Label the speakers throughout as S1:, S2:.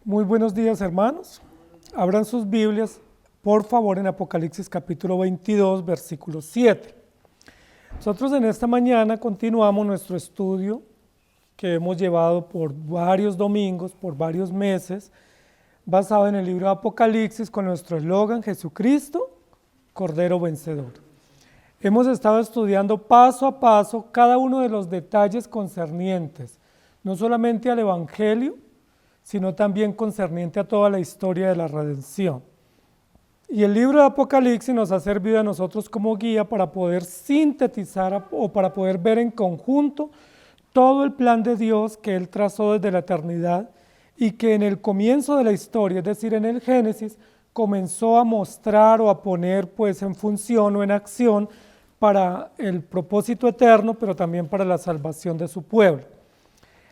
S1: Muy buenos días, hermanos. Abran sus Biblias, por favor, en Apocalipsis capítulo 22, versículo 7. Nosotros en esta mañana continuamos nuestro estudio que hemos llevado por varios domingos, por varios meses, basado en el libro de Apocalipsis con nuestro eslogan Jesucristo, Cordero Vencedor. Hemos estado estudiando paso a paso cada uno de los detalles concernientes, no solamente al Evangelio, sino también concerniente a toda la historia de la redención. Y el libro de Apocalipsis nos ha servido a nosotros como guía para poder sintetizar o para poder ver en conjunto todo el plan de Dios que Él trazó desde la eternidad y que en el comienzo de la historia, es decir, en el Génesis, comenzó a mostrar o a poner pues en función o en acción para el propósito eterno, pero también para la salvación de su pueblo.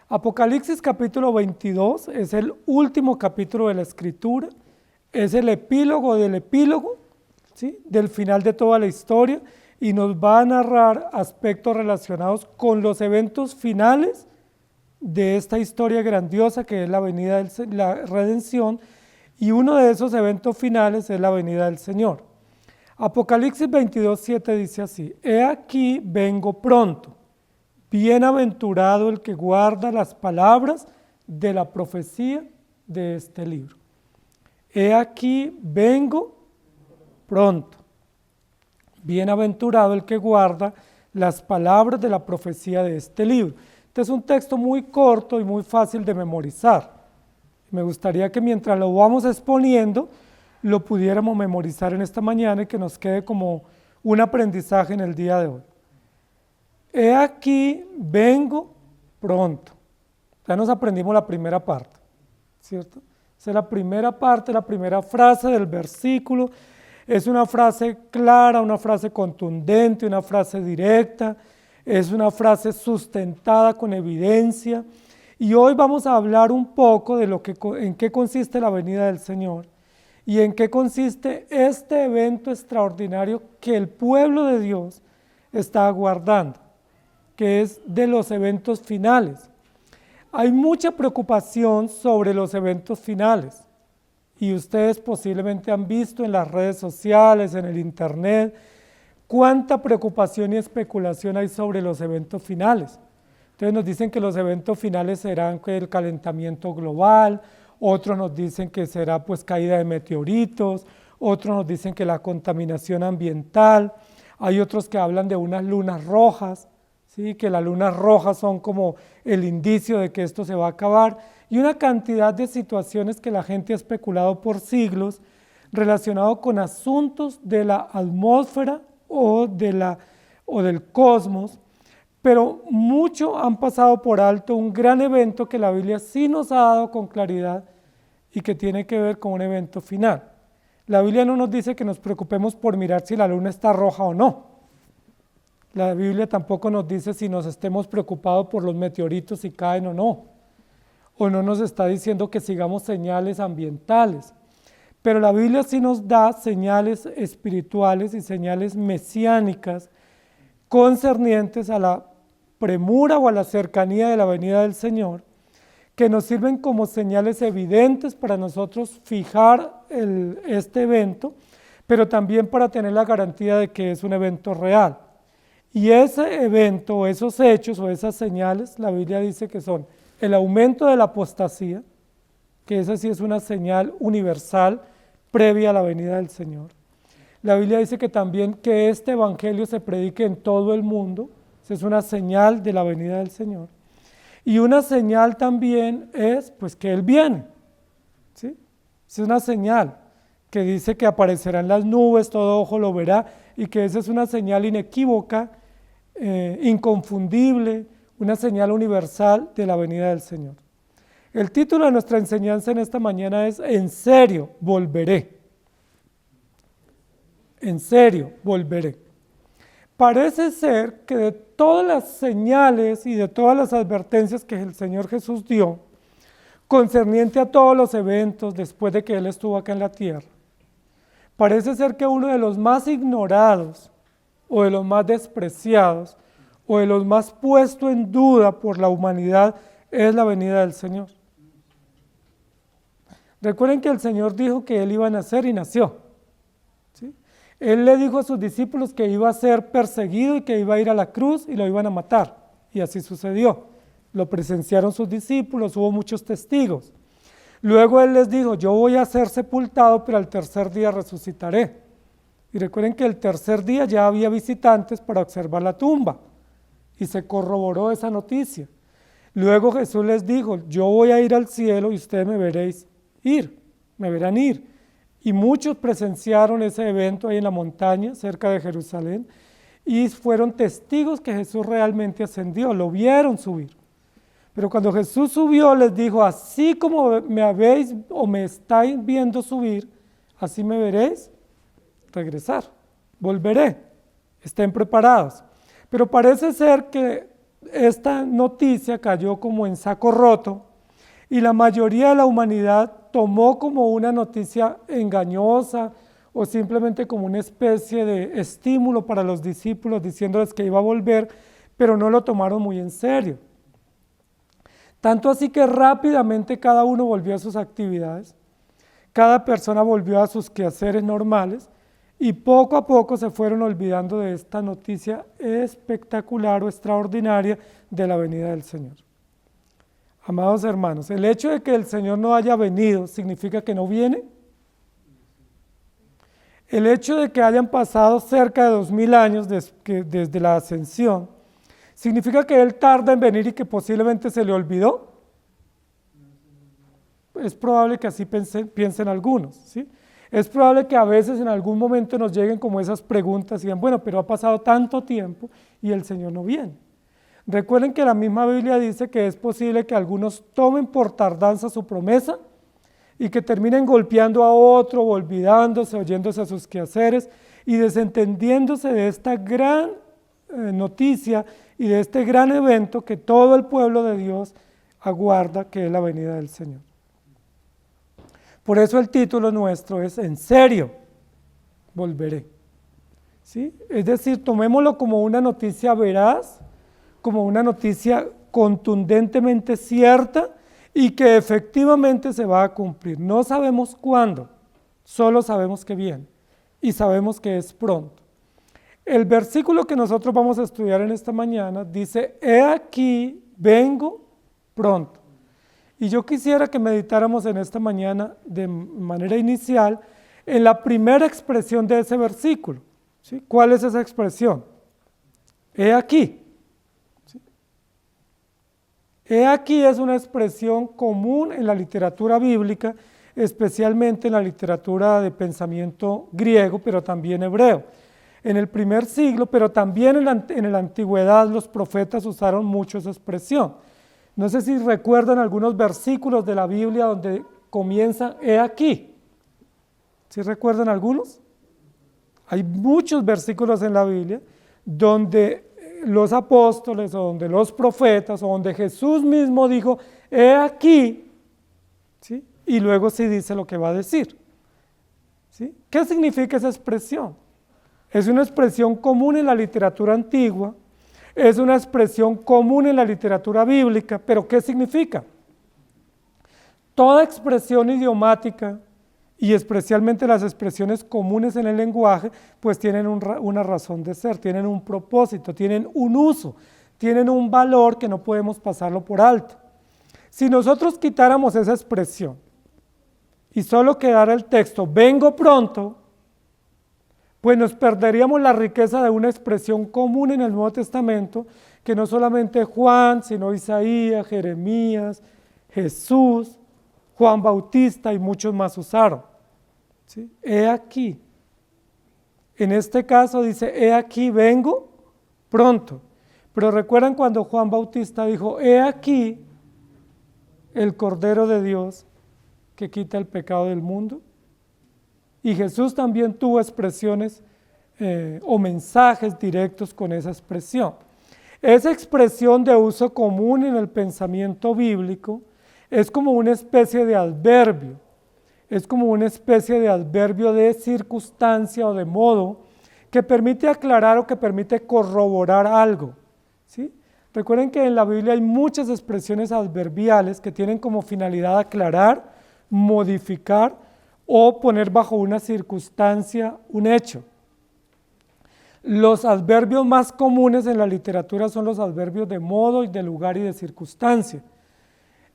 S1: Apocalipsis capítulo 22 es el último capítulo de la Escritura, es el epílogo del epílogo, ¿sí?, del final de toda la historia, y nos va a narrar aspectos relacionados con los eventos finales de esta historia grandiosa que es la venida de la redención, y uno de esos eventos finales es la venida del Señor. Apocalipsis 22, 7 dice así: He aquí vengo pronto. Bienaventurado el que guarda las palabras de la profecía de este libro. He aquí vengo pronto. Bienaventurado el que guarda las palabras de la profecía de este libro. Este es un texto muy corto y muy fácil de memorizar. Me gustaría que mientras lo vamos exponiendo, lo pudiéramos memorizar en esta mañana y que nos quede como un aprendizaje en el día de hoy. He aquí, vengo pronto. Ya nos aprendimos la primera parte, ¿cierto? Esa es la primera parte, la primera frase del versículo. Es una frase clara, una frase contundente, una frase directa. Es una frase sustentada con evidencia. Y hoy vamos a hablar un poco de en qué consiste la venida del Señor y en qué consiste este evento extraordinario que el pueblo de Dios está aguardando, que es de los eventos finales. Hay mucha preocupación sobre los eventos finales y ustedes posiblemente han visto en las redes sociales, en el internet, cuánta preocupación y especulación hay sobre los eventos finales. Entonces nos dicen que los eventos finales serán el calentamiento global, otros nos dicen que será pues caída de meteoritos, otros nos dicen que la contaminación ambiental, hay otros que hablan de unas lunas rojas, ¿sí?, que las lunas rojas son como el indicio de que esto se va a acabar, y una cantidad de situaciones que la gente ha especulado por siglos relacionado con asuntos de la atmósfera o del cosmos, pero mucho han pasado por alto un gran evento que la Biblia sí nos ha dado con claridad y que tiene que ver con un evento final. La Biblia no nos dice que nos preocupemos por mirar si la luna está roja o no. La Biblia tampoco nos dice si nos estemos preocupados por los meteoritos si caen o no nos está diciendo que sigamos señales ambientales, pero la Biblia sí nos da señales espirituales y señales mesiánicas concernientes a la premura o a la cercanía de la venida del Señor, que nos sirven como señales evidentes para nosotros fijar este evento, pero también para tener la garantía de que es un evento real. Y ese evento, o esos hechos, o esas señales, la Biblia dice que son el aumento de la apostasía, que esa sí es una señal universal previa a la venida del Señor. La Biblia dice que también que este evangelio se predique en todo el mundo, esa es una señal de la venida del Señor. Y una señal también es pues que Él viene, ¿sí? Es una señal que dice que aparecerán las nubes, todo ojo lo verá, y que esa es una señal inequívoca, inconfundible, una señal universal de la venida del Señor. El título de nuestra enseñanza en esta mañana es En serio, volveré. En serio, volveré. Parece ser que de todas las señales y de todas las advertencias que el Señor Jesús dio, concerniente a todos los eventos después de que Él estuvo acá en la tierra, parece ser que uno de los más ignorados, o de los más despreciados, o de los más puesto en duda por la humanidad, es la venida del Señor. Recuerden que el Señor dijo que Él iba a nacer y nació. ¿Sí? Él le dijo a sus discípulos que iba a ser perseguido y que iba a ir a la cruz y lo iban a matar. Y así sucedió. Lo presenciaron sus discípulos, hubo muchos testigos. Luego Él les dijo, yo voy a ser sepultado, pero al tercer día resucitaré. Y recuerden que el tercer día ya había visitantes para observar la tumba. Y se corroboró esa noticia. Luego Jesús les dijo, yo voy a ir al cielo y ustedes me verán ir. Y muchos presenciaron ese evento ahí en la montaña, cerca de Jerusalén, y fueron testigos que Jesús realmente ascendió, lo vieron subir. Pero cuando Jesús subió, les dijo, así como me habéis o me estáis viendo subir, así me veréis regresar, volveré, estén preparados. Pero parece ser que esta noticia cayó como en saco roto y la mayoría de la humanidad tomó como una noticia engañosa o simplemente como una especie de estímulo para los discípulos diciéndoles que iba a volver, pero no lo tomaron muy en serio. Tanto así que rápidamente cada uno volvió a sus actividades, cada persona volvió a sus quehaceres normales y poco a poco se fueron olvidando de esta noticia espectacular o extraordinaria de la venida del Señor. Amados hermanos, el hecho de que el Señor no haya venido significa que no viene. El hecho de que hayan pasado cerca de 2000 años desde la ascensión, ¿significa que Él tarda en venir y que posiblemente se le olvidó? Es probable que así piensen algunos, ¿sí? Es probable que a veces en algún momento nos lleguen como esas preguntas y digan, bueno, pero ha pasado tanto tiempo y el Señor no viene. Recuerden que la misma Biblia dice que es posible que algunos tomen por tardanza su promesa y que terminen golpeando a otro, olvidándose, oyéndose a sus quehaceres y desentendiéndose de esta gran noticia y de este gran evento que todo el pueblo de Dios aguarda, que es la venida del Señor. Por eso el título nuestro es En serio, volveré. ¿Sí? Es decir, tomémoslo como una noticia veraz, como una noticia contundentemente cierta y que efectivamente se va a cumplir. No sabemos cuándo, solo sabemos que viene y sabemos que es pronto. El versículo que nosotros vamos a estudiar en esta mañana dice, he aquí, vengo pronto. Y yo quisiera que meditáramos en esta mañana de manera inicial en la primera expresión de ese versículo. ¿Sí? ¿Cuál es esa expresión? He aquí. ¿Sí? He aquí es una expresión común en la literatura bíblica, especialmente en la literatura de pensamiento griego, pero también hebreo. En el primer siglo, pero también en la antigüedad, los profetas usaron mucho esa expresión. No sé si recuerdan algunos versículos de la Biblia donde comienza, he aquí. ¿Sí recuerdan algunos? Hay muchos versículos en la Biblia donde los apóstoles o donde los profetas o donde Jesús mismo dijo, he aquí, ¿sí? Y luego sí dice lo que va a decir. ¿Sí? ¿Qué significa esa expresión? Es una expresión común en la literatura antigua, es una expresión común en la literatura bíblica, pero ¿qué significa? Toda expresión idiomática y especialmente las expresiones comunes en el lenguaje, pues tienen una razón de ser, tienen un propósito, tienen un uso, tienen un valor que no podemos pasarlo por alto. Si nosotros quitáramos esa expresión y solo quedara el texto, vengo pronto, pues nos perderíamos la riqueza de una expresión común en el Nuevo Testamento, que no solamente Juan, sino Isaías, Jeremías, Jesús, Juan Bautista y muchos más usaron. ¿Sí? He aquí. En este caso dice, he aquí, vengo pronto. Pero recuerdan cuando Juan Bautista dijo, he aquí el Cordero de Dios que quita el pecado del mundo. Y Jesús también tuvo expresiones o mensajes directos con esa expresión. Esa expresión de uso común en el pensamiento bíblico es como una especie de adverbio, es como una especie de adverbio de circunstancia o de modo que permite aclarar o que permite corroborar algo. ¿Sí? Recuerden que en la Biblia hay muchas expresiones adverbiales que tienen como finalidad aclarar, modificar o poner bajo una circunstancia un hecho. Los adverbios más comunes en la literatura son los adverbios de modo y de lugar y de circunstancia.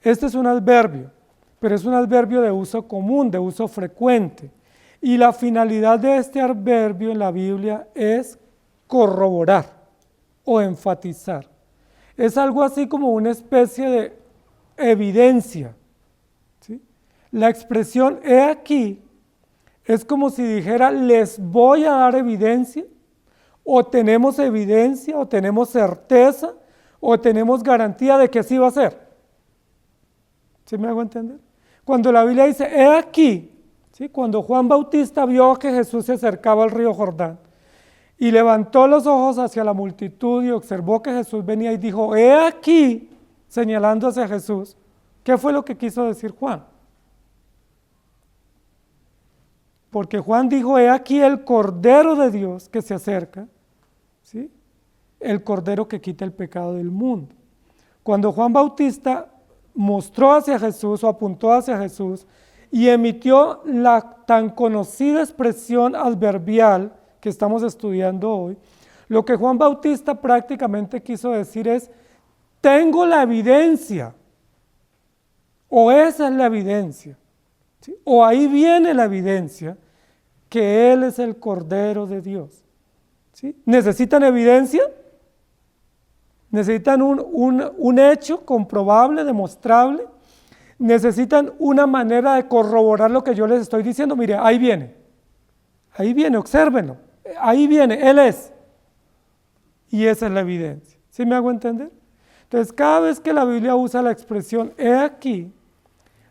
S1: Este es un adverbio, pero es un adverbio de uso común, de uso frecuente. Y la finalidad de este adverbio en la Biblia es corroborar o enfatizar. Es algo así como una especie de evidencia, ¿sí? La expresión he aquí es como si dijera les voy a dar evidencia, o tenemos evidencia, o tenemos certeza, o tenemos garantía de que así va a ser. ¿Sí me hago entender? Cuando la Biblia dice he aquí, ¿sí? Cuando Juan Bautista vio que Jesús se acercaba al río Jordán y levantó los ojos hacia la multitud y observó que Jesús venía y dijo, he aquí, señalando hacia Jesús, ¿qué fue lo que quiso decir Juan? Porque Juan dijo, he aquí el Cordero de Dios que se acerca, ¿sí? El Cordero que quita el pecado del mundo. Cuando Juan Bautista mostró hacia Jesús o apuntó hacia Jesús y emitió la tan conocida expresión adverbial que estamos estudiando hoy, lo que Juan Bautista prácticamente quiso decir es, tengo la evidencia, o esa es la evidencia, ¿sí? O ahí viene la evidencia que Él es el Cordero de Dios, ¿sí? ¿Necesitan evidencia? ¿Necesitan un hecho comprobable, demostrable? ¿Necesitan una manera de corroborar lo que yo les estoy diciendo? Mire, ahí viene, obsérvenlo, ahí viene, Él es. Y esa es la evidencia, ¿sí me hago entender? Entonces, cada vez que la Biblia usa la expresión he aquí,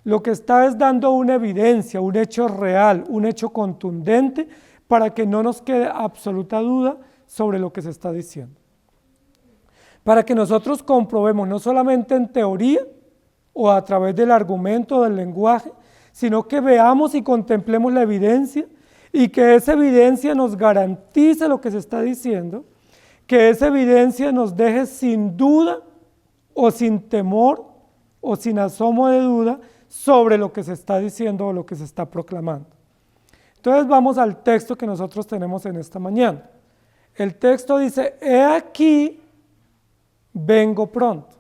S1: lo que está es dando una evidencia, un hecho real, un hecho contundente, para que no nos quede absoluta duda sobre lo que se está diciendo. Para que nosotros comprobemos, no solamente en teoría o a través del argumento, del lenguaje, sino que veamos y contemplemos la evidencia y que esa evidencia nos garantice lo que se está diciendo, que esa evidencia nos deje sin duda o sin temor o sin asomo de duda sobre lo que se está diciendo o lo que se está proclamando. Entonces vamos al texto que nosotros tenemos en esta mañana. El texto dice, he aquí, vengo pronto.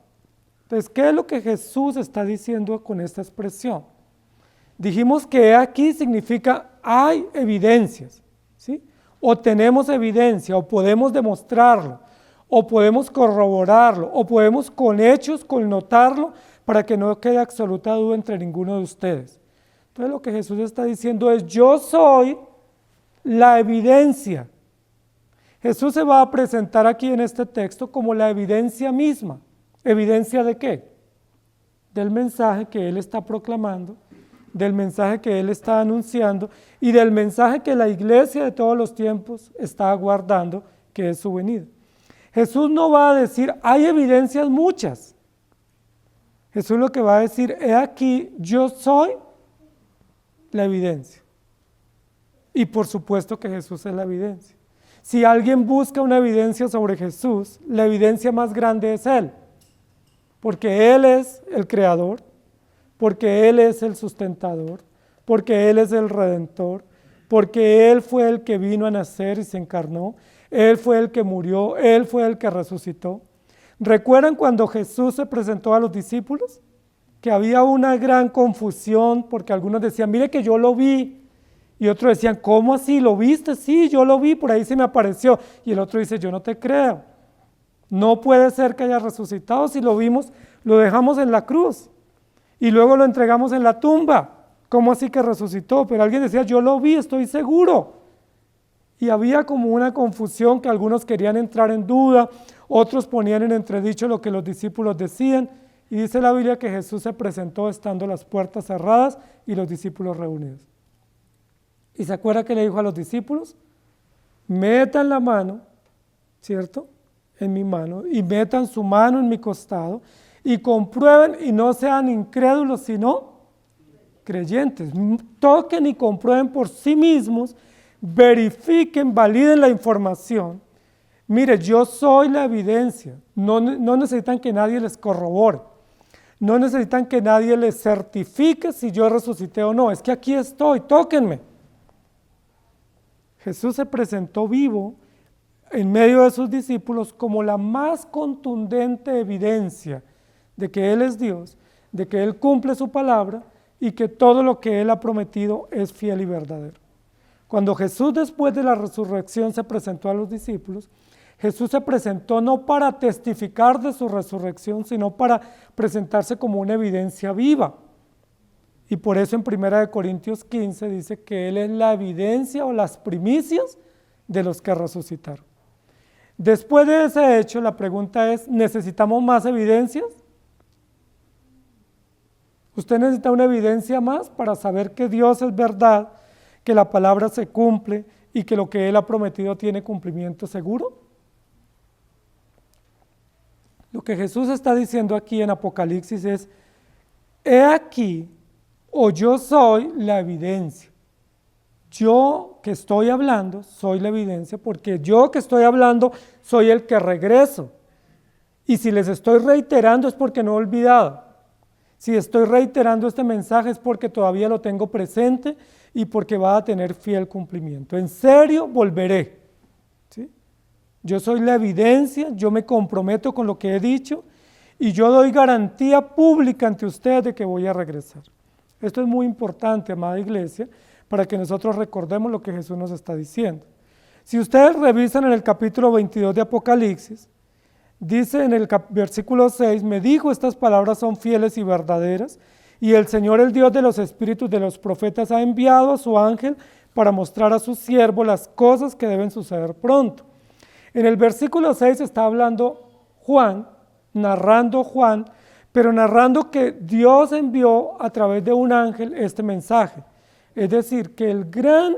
S1: Entonces, ¿qué es lo que Jesús está diciendo con esta expresión? Dijimos que he aquí significa hay evidencias, ¿sí? O tenemos evidencia, o podemos demostrarlo, o podemos corroborarlo, o podemos con hechos connotarlo para que no quede absoluta duda entre ninguno de ustedes. Entonces lo que Jesús está diciendo es, yo soy la evidencia. Jesús se va a presentar aquí en este texto como la evidencia misma. ¿Evidencia de qué? Del mensaje que Él está proclamando, del mensaje que Él está anunciando y del mensaje que la iglesia de todos los tiempos está aguardando, que es su venida. Jesús no va a decir, hay evidencias muchas. Jesús lo que va a decir, he aquí, yo soy la evidencia. Y por supuesto que Jesús es la evidencia. Si alguien busca una evidencia sobre Jesús, la evidencia más grande es Él. Porque Él es el creador, porque Él es el sustentador, porque Él es el redentor, porque Él fue el que vino a nacer y se encarnó, Él fue el que murió, Él fue el que resucitó. ¿Recuerdan cuando Jesús se presentó a los discípulos? Que había una gran confusión porque algunos decían, mire que yo lo vi. Y otros decían, ¿cómo así? ¿Lo viste? Sí, yo lo vi, por ahí se me apareció. Y el otro dice, yo no te creo. No puede ser que haya resucitado. Si lo vimos, lo dejamos en la cruz. Y luego lo entregamos en la tumba. ¿Cómo así que resucitó? Pero alguien decía, yo lo vi, estoy seguro. Y había como una confusión que algunos querían entrar en duda, otros ponían en entredicho lo que los discípulos decían. Y dice la Biblia que Jesús se presentó estando las puertas cerradas y los discípulos reunidos. ¿Y se acuerda que le dijo a los discípulos? Metan la mano, ¿cierto? En mi mano, y metan su mano en mi costado, y comprueben y no sean incrédulos, sino creyentes. Toquen y comprueben por sí mismos, verifiquen, validen la información. Mire, yo soy la evidencia, no necesitan que nadie les corrobore. No necesitan que nadie les certifique si yo resucité o no. Es que aquí estoy, tóquenme. Jesús se presentó vivo en medio de sus discípulos como la más contundente evidencia de que Él es Dios, de que Él cumple su palabra y que todo lo que Él ha prometido es fiel y verdadero. Cuando Jesús después de la resurrección se presentó a los discípulos, Jesús se presentó no para testificar de su resurrección, sino para presentarse como una evidencia viva. Y por eso en 1 Corintios 15 dice que Él es la evidencia o las primicias de los que resucitaron. Después de ese hecho, la pregunta es, ¿necesitamos más evidencias? ¿Usted necesita una evidencia más para saber que Dios es verdad, que la palabra se cumple y que lo que Él ha prometido tiene cumplimiento seguro? Lo que Jesús está diciendo aquí en Apocalipsis es, he aquí, o yo soy la evidencia. Yo que estoy hablando soy la evidencia, porque yo que estoy hablando soy el que regreso. Y si les estoy reiterando es porque no he olvidado. Si estoy reiterando este mensaje es porque todavía lo tengo presente y porque va a tener fiel cumplimiento. En serio, volveré. ¿Sí? Yo soy la evidencia, yo me comprometo con lo que he dicho y yo doy garantía pública ante ustedes de que voy a regresar. Esto es muy importante, amada iglesia, para que nosotros recordemos lo que Jesús nos está diciendo. Si ustedes revisan en el capítulo 22 de Apocalipsis, dice en el versículo 6, me dijo, estas palabras son fieles y verdaderas, y el Señor, el Dios de los espíritus de los profetas, ha enviado a su ángel para mostrar a su siervo las cosas que deben suceder pronto. En el versículo 6 está hablando Juan, narrando Juan, pero narrando que Dios envió a través de un ángel este mensaje. Es decir, que el gran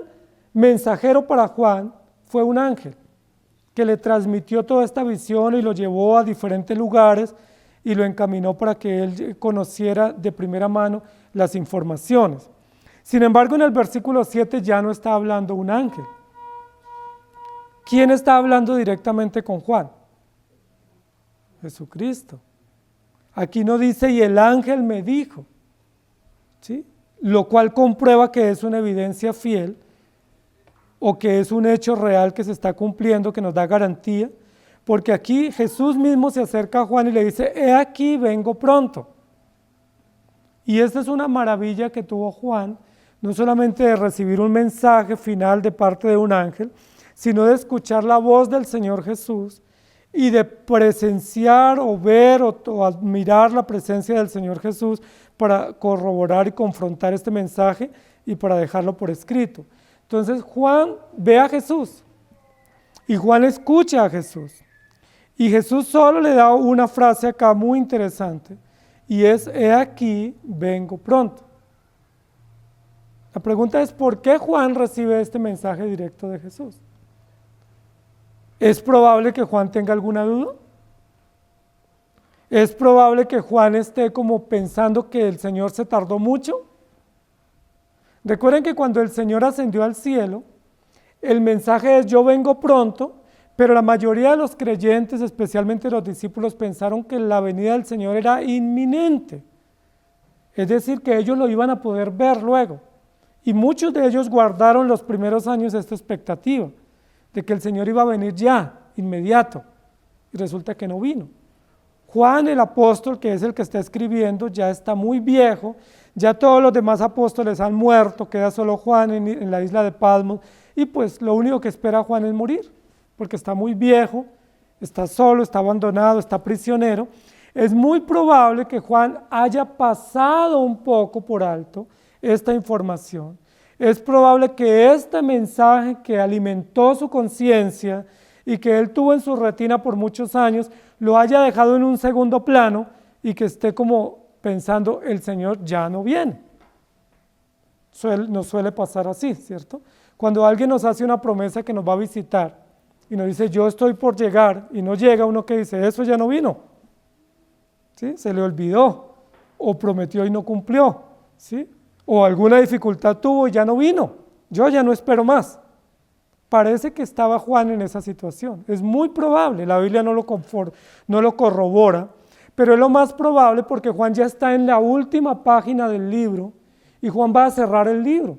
S1: mensajero para Juan fue un ángel, que le transmitió toda esta visión y lo llevó a diferentes lugares y lo encaminó para que él conociera de primera mano las informaciones. Sin embargo, en el versículo 7 ya no está hablando un ángel. ¿Quién está hablando directamente con Juan? Jesucristo. Aquí no dice, y el ángel me dijo, ¿sí? Lo cual comprueba que es una evidencia fiel o que es un hecho real que se está cumpliendo, que nos da garantía, porque aquí Jesús mismo se acerca a Juan y le dice, he aquí, vengo pronto. Y esta es una maravilla que tuvo Juan, no solamente de recibir un mensaje final de parte de un ángel, sino de escuchar la voz del Señor Jesús y de presenciar o ver o admirar la presencia del Señor Jesús para corroborar y confrontar este mensaje y para dejarlo por escrito. Entonces Juan ve a Jesús y Juan escucha a Jesús y Jesús solo le da una frase acá muy interesante y es, he aquí, vengo pronto. La pregunta es, ¿por qué Juan recibe este mensaje directo de Jesús? ¿Es probable que Juan tenga alguna duda? ¿Es probable que Juan esté como pensando que el Señor se tardó mucho? Recuerden que cuando el Señor ascendió al cielo, el mensaje es yo vengo pronto, pero la mayoría de los creyentes, especialmente los discípulos, pensaron que la venida del Señor era inminente. Es decir, que ellos lo iban a poder ver luego. Y muchos de ellos guardaron los primeros años esta expectativa de que el Señor iba a venir ya, inmediato, y resulta que no vino. Juan el apóstol, que es el que está escribiendo, ya está muy viejo, ya todos los demás apóstoles han muerto, queda solo Juan en la isla de Patmos, y pues lo único que espera Juan es morir, porque está muy viejo, está solo, está abandonado, está prisionero. Es muy probable que Juan haya pasado un poco por alto esta información. Es probable que este mensaje que alimentó su conciencia y que él tuvo en su retina por muchos años, lo haya dejado en un segundo plano y que esté como pensando, el Señor ya no viene. Nos suele pasar así, ¿cierto? Cuando alguien nos hace una promesa que nos va a visitar y nos dice, yo estoy por llegar, y no llega, uno que dice, eso ya no vino. ¿Sí? Se le olvidó, o prometió y no cumplió, ¿sí? O alguna dificultad tuvo y ya no vino, yo ya no espero más. Parece que estaba Juan en esa situación, es muy probable, la Biblia no lo corrobora, pero es lo más probable porque Juan ya está en la última página del libro y Juan va a cerrar el libro.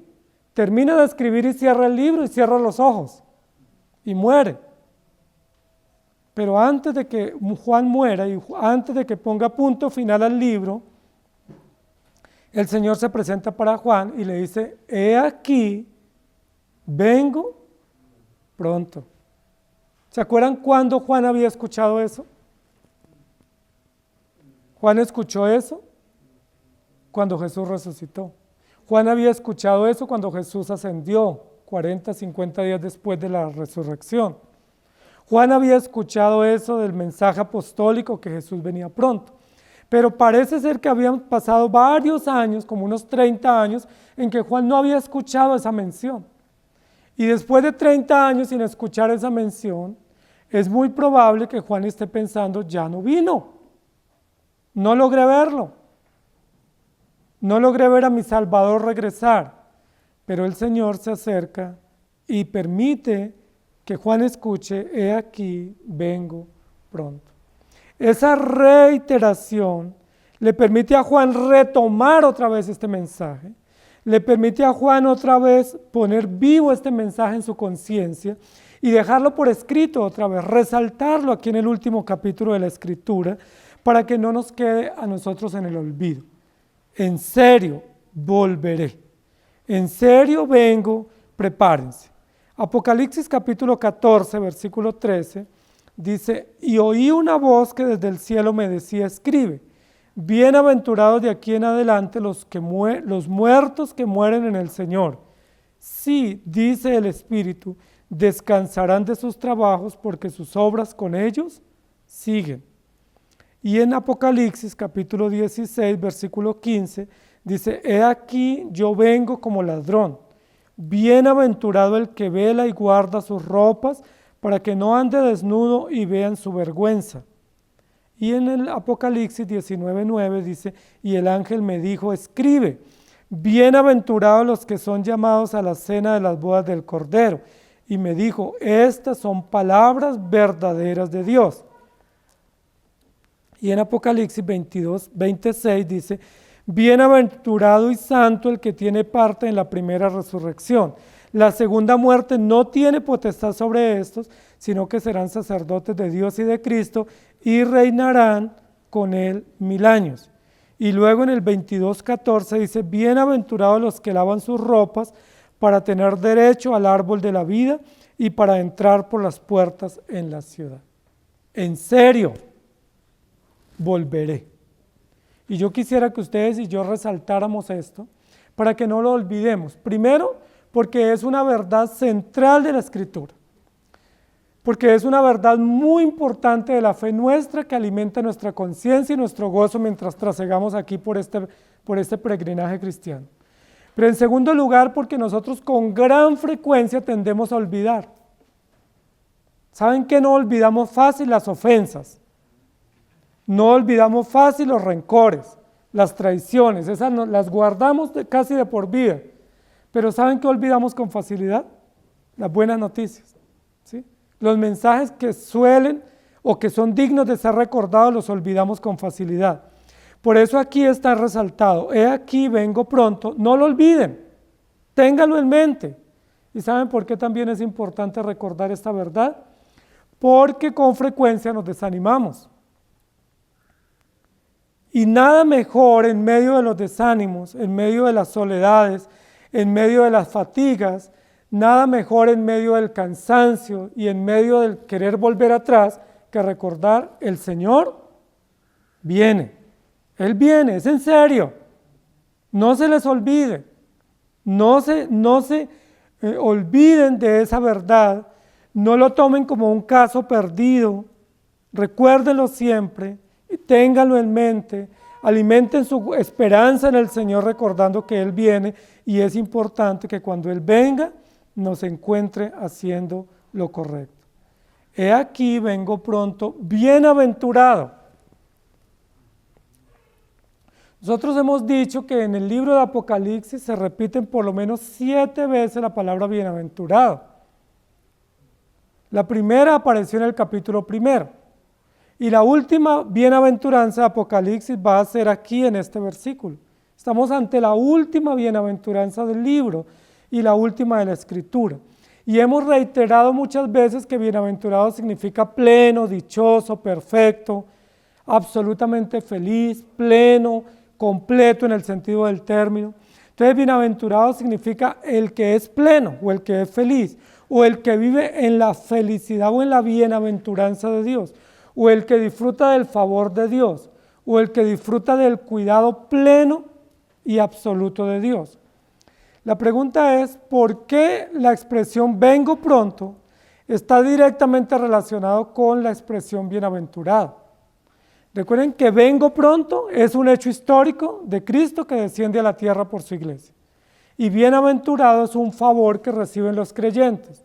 S1: Termina de escribir y cierra el libro y cierra los ojos y muere. Pero antes de que Juan muera y antes de que ponga punto final al libro, el Señor se presenta para Juan y le dice: he aquí, vengo pronto. ¿Se acuerdan cuándo Juan había escuchado eso? Juan escuchó eso cuando Jesús resucitó. Juan había escuchado eso cuando Jesús ascendió, 40, 50 días después de la resurrección. Juan había escuchado eso del mensaje apostólico, que Jesús venía pronto. Pero parece ser que habían pasado varios años, como unos 30 años, en que Juan no había escuchado esa mención. Y después de 30 años sin escuchar esa mención, es muy probable que Juan esté pensando: ya no vino, no logré verlo, no logré ver a mi Salvador regresar. Pero el Señor se acerca y permite que Juan escuche: he aquí, vengo pronto. Esa reiteración le permite a Juan retomar otra vez este mensaje, le permite a Juan otra vez poner vivo este mensaje en su conciencia y dejarlo por escrito otra vez, resaltarlo aquí en el último capítulo de la Escritura, para que no nos quede a nosotros en el olvido. En serio, volveré. En serio vengo, prepárense. Apocalipsis capítulo 14, versículo 13, dice: y oí una voz que desde el cielo me decía: escribe, bienaventurados de aquí en adelante los muertos que mueren en el Señor. Sí, dice el Espíritu, descansarán de sus trabajos, porque sus obras con ellos siguen. Y en Apocalipsis capítulo 16, versículo 15, dice: he aquí yo vengo como ladrón. Bienaventurado el que vela y guarda sus ropas, para que no ande desnudo y vean su vergüenza. Y en el Apocalipsis 19:9 dice: y el ángel me dijo: escribe, bienaventurados los que son llamados a la cena de las bodas del Cordero. Y me dijo: estas son palabras verdaderas de Dios. Y en Apocalipsis 22:26 dice: bienaventurado y santo el que tiene parte en la primera resurrección. La segunda muerte no tiene potestad sobre estos, sino que serán sacerdotes de Dios y de Cristo y reinarán con él 1000 años. Y luego en el 22:14 dice: bienaventurados los que lavan sus ropas para tener derecho al árbol de la vida y para entrar por las puertas en la ciudad. En serio, volveré. Y yo quisiera que ustedes y yo resaltáramos esto para que no lo olvidemos. Primero, porque es una verdad central de la Escritura. Porque es una verdad muy importante de la fe nuestra que alimenta nuestra conciencia y nuestro gozo mientras trasegamos aquí por este peregrinaje cristiano. Pero en segundo lugar, porque nosotros con gran frecuencia tendemos a olvidar. ¿Saben qué no olvidamos fácil? Las ofensas. No olvidamos fácil los rencores, las traiciones, esas las guardamos casi de por vida. Pero ¿saben qué olvidamos con facilidad? Las buenas noticias, ¿sí? Los mensajes que suelen o que son dignos de ser recordados los olvidamos con facilidad. Por eso aquí está resaltado: he aquí, vengo pronto. No lo olviden, ténganlo en mente. ¿Y saben por qué también es importante recordar esta verdad? Porque con frecuencia nos desanimamos. Y nada mejor en medio de los desánimos, en medio de las soledades, en medio de las fatigas, nada mejor en medio del cansancio y en medio del querer volver atrás que recordar: el Señor viene, Él viene, es en serio. No se les olvide, no se olviden de esa verdad, no lo tomen como un caso perdido, recuérdenlo siempre. Ténganlo en mente, alimenten su esperanza en el Señor recordando que Él viene, y es importante que cuando Él venga nos encuentre haciendo lo correcto. He aquí, vengo pronto, bienaventurado. Nosotros hemos dicho que en el libro de Apocalipsis se repiten por lo menos 7 veces la palabra bienaventurado. La primera apareció en el capítulo 1. Y la última bienaventuranza de Apocalipsis va a ser aquí en este versículo. Estamos ante la última bienaventuranza del libro y la última de la Escritura. Y hemos reiterado muchas veces que bienaventurado significa pleno, dichoso, perfecto, absolutamente feliz, pleno, completo en el sentido del término. Entonces, bienaventurado significa el que es pleno o el que es feliz, o el que vive en la felicidad o en la bienaventuranza de Dios, o el que disfruta del favor de Dios, o el que disfruta del cuidado pleno y absoluto de Dios. La pregunta es, ¿por qué la expresión vengo pronto está directamente relacionado con la expresión bienaventurado? Recuerden que vengo pronto es un hecho histórico de Cristo que desciende a la tierra por su iglesia. Y bienaventurado es un favor que reciben los creyentes.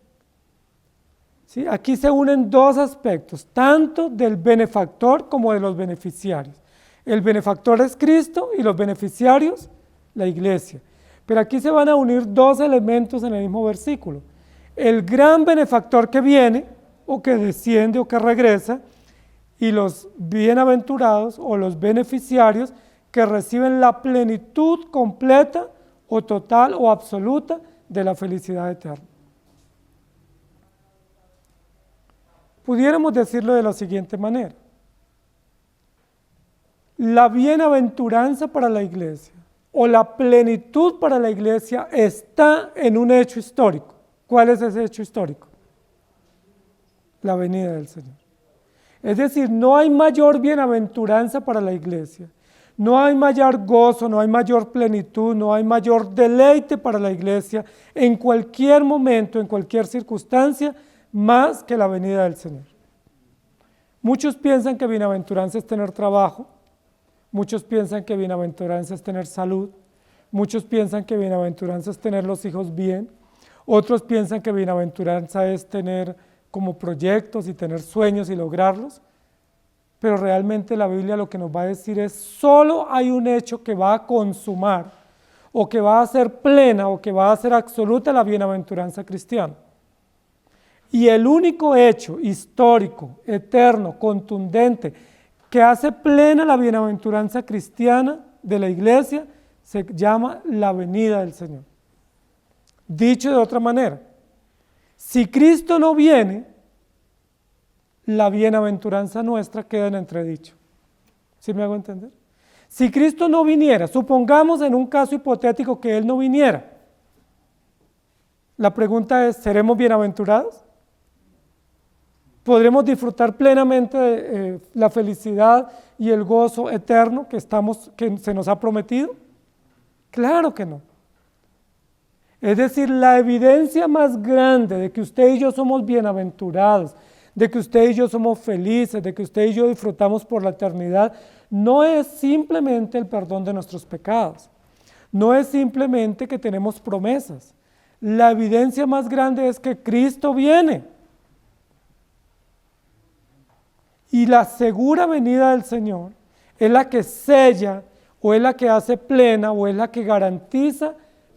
S1: ¿Sí? Aquí se unen dos aspectos, tanto del benefactor como de los beneficiarios. El benefactor es Cristo y los beneficiarios, la iglesia. Pero aquí se van a unir dos elementos en el mismo versículo. El gran benefactor que viene, o que desciende, o que regresa, y los bienaventurados, o los beneficiarios, que reciben la plenitud completa, o total, o absoluta, de la felicidad eterna. Pudiéramos decirlo de la siguiente manera. La bienaventuranza para la iglesia o la plenitud para la iglesia está en un hecho histórico. ¿Cuál es ese hecho histórico? La venida del Señor. Es decir, no hay mayor bienaventuranza para la iglesia, no hay mayor gozo, no hay mayor plenitud, no hay mayor deleite para la iglesia en cualquier momento, en cualquier circunstancia, más que la venida del Señor. Muchos piensan que bienaventuranza es tener trabajo, muchos piensan que bienaventuranza es tener salud, muchos piensan que bienaventuranza es tener los hijos bien, otros piensan que bienaventuranza es tener como proyectos y tener sueños y lograrlos, pero realmente la Biblia lo que nos va a decir es solo hay un hecho que va a consumar o que va a ser plena o que va a ser absoluta la bienaventuranza cristiana. Y el único hecho histórico, eterno, contundente, que hace plena la bienaventuranza cristiana de la iglesia, se llama la venida del Señor. Dicho de otra manera, si Cristo no viene, la bienaventuranza nuestra queda en entredicho. ¿Sí me hago entender? Si Cristo no viniera, supongamos en un caso hipotético que Él no viniera, la pregunta es, ¿seremos bienaventurados? ¿Podremos disfrutar plenamente de la felicidad y el gozo eterno que se nos ha prometido? Claro que no. Es decir, la evidencia más grande de que usted y yo somos bienaventurados, de que usted y yo somos felices, de que usted y yo disfrutamos por la eternidad, no es simplemente el perdón de nuestros pecados, no es simplemente que tenemos promesas. La evidencia más grande es que Cristo viene. Y la segura venida del Señor es la que sella, o es la que hace plena, o es la que garantiza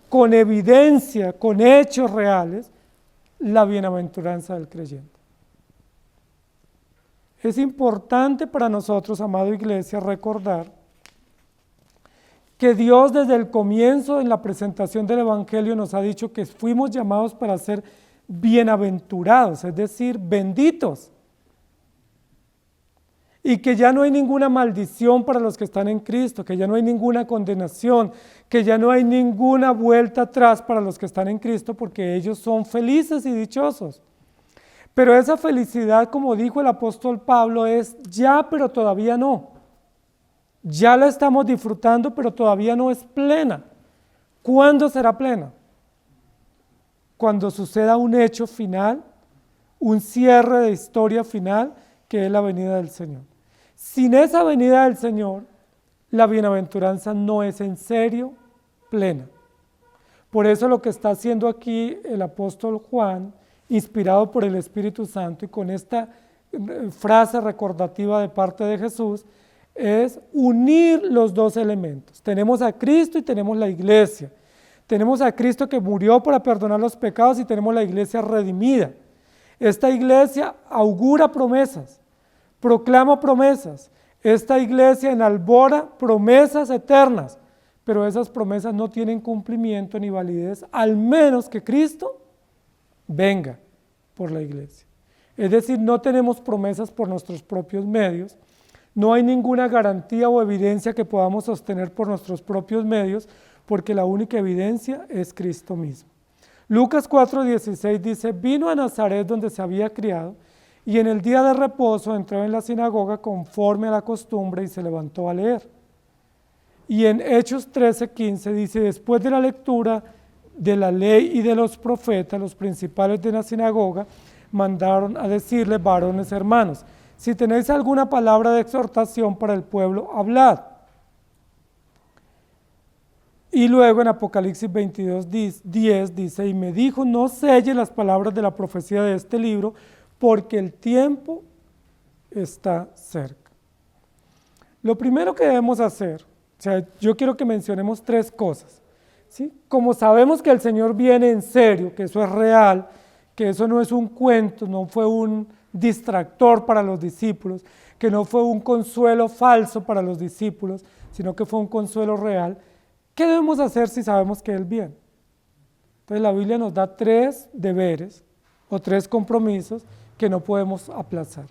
S1: con evidencia, con hechos reales, la bienaventuranza del creyente. Es importante para nosotros, amada iglesia, recordar que Dios desde el comienzo en la presentación del Evangelio nos ha dicho que fuimos llamados para ser bienaventurados, es decir, benditos. Y que ya no hay ninguna maldición para los que están en Cristo, que ya no hay ninguna condenación, que ya no hay ninguna vuelta atrás para los que están en Cristo, porque ellos son felices y dichosos. Pero esa felicidad, como dijo el apóstol Pablo, es ya, pero todavía no. Ya la estamos disfrutando, pero todavía no es plena. ¿Cuándo será plena? Cuando suceda un hecho final, un cierre de historia final, que es la venida del Señor. Sin esa venida del Señor, la bienaventuranza no es en serio plena. Por eso lo que está haciendo aquí el apóstol Juan, inspirado por el Espíritu Santo y con esta frase recordativa de parte de Jesús, es unir los dos elementos. Tenemos a Cristo y tenemos la iglesia. Tenemos a Cristo que murió para perdonar los pecados y tenemos la iglesia redimida. Esta iglesia augura promesas proclama promesas. Esta iglesia enalbora promesas eternas, pero esas promesas no tienen cumplimiento ni validez, al menos que Cristo venga por la iglesia. Es decir, no tenemos promesas por nuestros propios medios, no hay ninguna garantía o evidencia que podamos sostener por nuestros propios medios, porque la única evidencia es Cristo mismo. Lucas 4:16 dice, vino a Nazaret donde se había criado, y en el día de reposo entró en la sinagoga conforme a la costumbre y se levantó a leer. Y en Hechos 13:15 dice, después de la lectura de la ley y de los profetas, los principales de la sinagoga mandaron a decirle, varones hermanos, si tenéis alguna palabra de exhortación para el pueblo, hablad. Y luego en Apocalipsis 22:10 dice, y me dijo, no selle las palabras de la profecía de este libro, porque el tiempo está cerca. Lo primero que debemos hacer, yo quiero que mencionemos 3 cosas, ¿sí? Como sabemos que el Señor viene en serio, que eso es real, que eso no es un cuento, no fue un distractor para los discípulos, que no fue un consuelo falso para los discípulos, sino que fue un consuelo real. ¿Qué debemos hacer si sabemos que Él viene? Entonces la Biblia nos da 3 deberes o 3 compromisos que no podemos aplazar.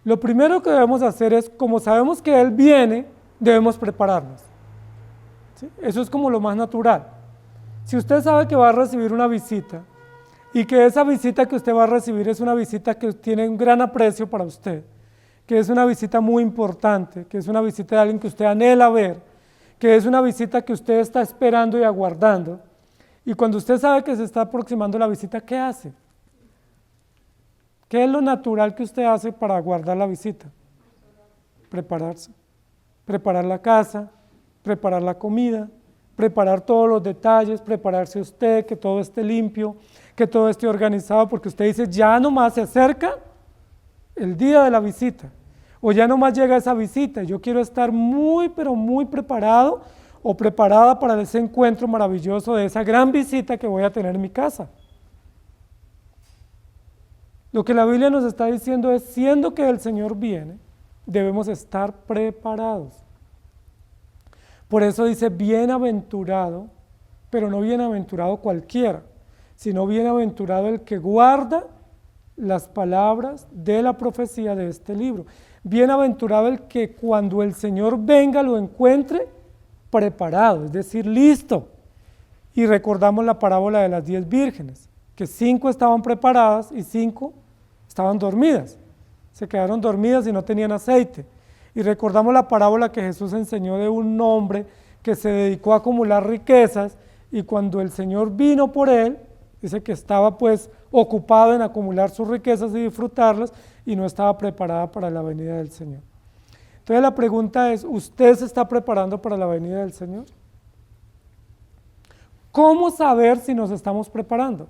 S1: Lo primero que debemos hacer es, como sabemos que Él viene, debemos prepararnos. ¿Sí? Eso es como lo más natural. Si usted sabe que va a recibir una visita y que esa visita que usted va a recibir es una visita que tiene un gran aprecio para usted, que es una visita muy importante, que es una visita de alguien que usted anhela ver, que es una visita que usted está esperando y aguardando, y cuando usted sabe que se está aproximando la visita, ¿qué hace? ¿Qué es lo natural que usted hace para aguardar la visita? Prepararse, preparar la casa, preparar la comida, preparar todos los detalles, prepararse usted, que todo esté limpio, que todo esté organizado, porque usted dice, ya nomás se acerca el día de la visita, o ya nomás llega esa visita, yo quiero estar muy, pero muy preparado o preparada para ese encuentro maravilloso de esa gran visita que voy a tener en mi casa. Lo que la Biblia nos está diciendo es, siendo que el Señor viene, debemos estar preparados. Por eso dice, bienaventurado, pero no bienaventurado cualquiera, sino bienaventurado el que guarda las palabras de la profecía de este libro. Bienaventurado el que cuando el Señor venga lo encuentre preparado, es decir, listo. Y recordamos la parábola de las 10 vírgenes, que 5 estaban preparadas y 5 estaban dormidas. Se quedaron dormidas y no tenían aceite. Y recordamos la parábola que Jesús enseñó de un hombre que se dedicó a acumular riquezas y cuando el Señor vino por él, dice que estaba pues ocupado en acumular sus riquezas y disfrutarlas y no estaba preparada para la venida del Señor. Entonces la pregunta es, ¿usted se está preparando para la venida del Señor? ¿Cómo saber si nos estamos preparando?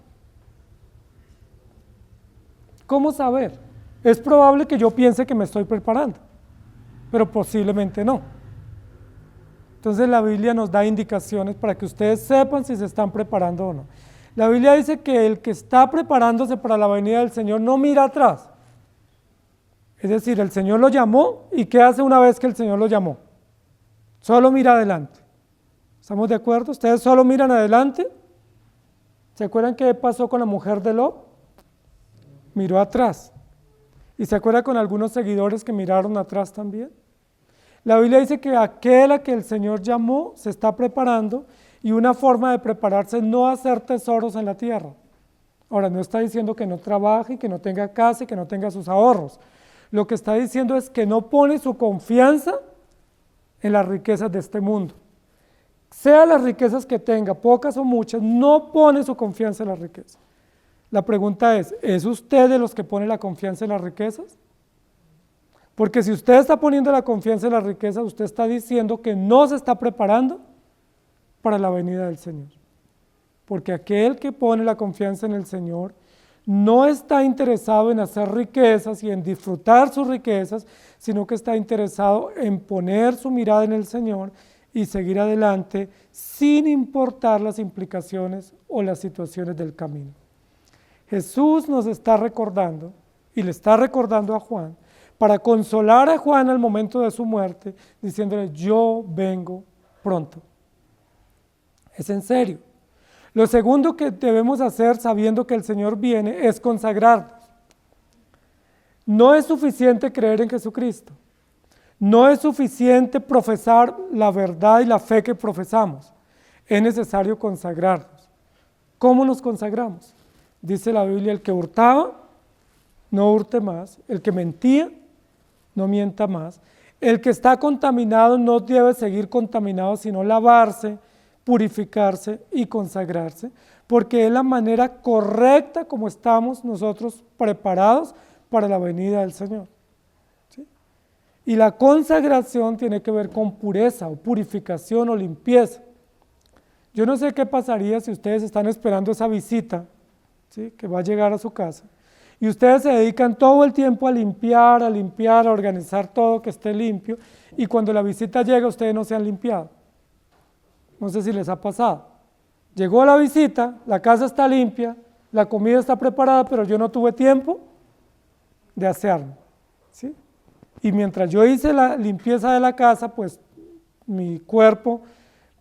S1: ¿Cómo saber? Es probable que yo piense que me estoy preparando, pero posiblemente no. Entonces la Biblia nos da indicaciones para que ustedes sepan si se están preparando o no. La Biblia dice que el que está preparándose para la venida del Señor no mira atrás. Es decir, el Señor lo llamó, ¿y qué hace una vez que el Señor lo llamó? Solo mira adelante. ¿Estamos de acuerdo? ¿Ustedes solo miran adelante? ¿Se acuerdan qué pasó con la mujer de Lot? Miró atrás. ¿Y se acuerda con algunos seguidores que miraron atrás también? La Biblia dice que aquel a que el Señor llamó se está preparando y una forma de prepararse es no hacer tesoros en la tierra. Ahora, no está diciendo que no trabaje, que no tenga casa y que no tenga sus ahorros. Lo que está diciendo es que no pone su confianza en las riquezas de este mundo. Sea las riquezas que tenga, pocas o muchas, no pone su confianza en las riquezas. La pregunta ¿es usted de los que pone la confianza en las riquezas? Porque si usted está poniendo la confianza en las riquezas, usted está diciendo que no se está preparando para la venida del Señor. Porque aquel que pone la confianza en el Señor no está interesado en hacer riquezas y en disfrutar sus riquezas, sino que está interesado en poner su mirada en el Señor y seguir adelante sin importar las implicaciones o las situaciones del camino. Jesús nos está recordando, y le está recordando a Juan, para consolar a Juan al momento de su muerte, diciéndole, yo vengo pronto. Es en serio. Lo segundo que debemos hacer sabiendo que el Señor viene es consagrarnos. No es suficiente creer en Jesucristo. No es suficiente profesar la verdad y la fe que profesamos. Es necesario consagrarnos. ¿Cómo nos consagramos? Dice la Biblia, el que hurtaba, no hurte más. El que mentía, no mienta más. El que está contaminado no debe seguir contaminado, sino lavarse, purificarse y consagrarse, porque es la manera correcta como estamos nosotros preparados para la venida del Señor. ¿Sí? Y la consagración tiene que ver con pureza o purificación o limpieza. Yo no sé qué pasaría si ustedes están esperando esa visita, ¿sí?, que va a llegar a su casa, y ustedes se dedican todo el tiempo a limpiar, a organizar todo que esté limpio, y cuando la visita llega ustedes no se han limpiado. No sé si les ha pasado. Llegó la visita, la casa está limpia, la comida está preparada, pero yo no tuve tiempo de asearme, ¿sí? Y mientras yo hice la limpieza de la casa, pues mi cuerpo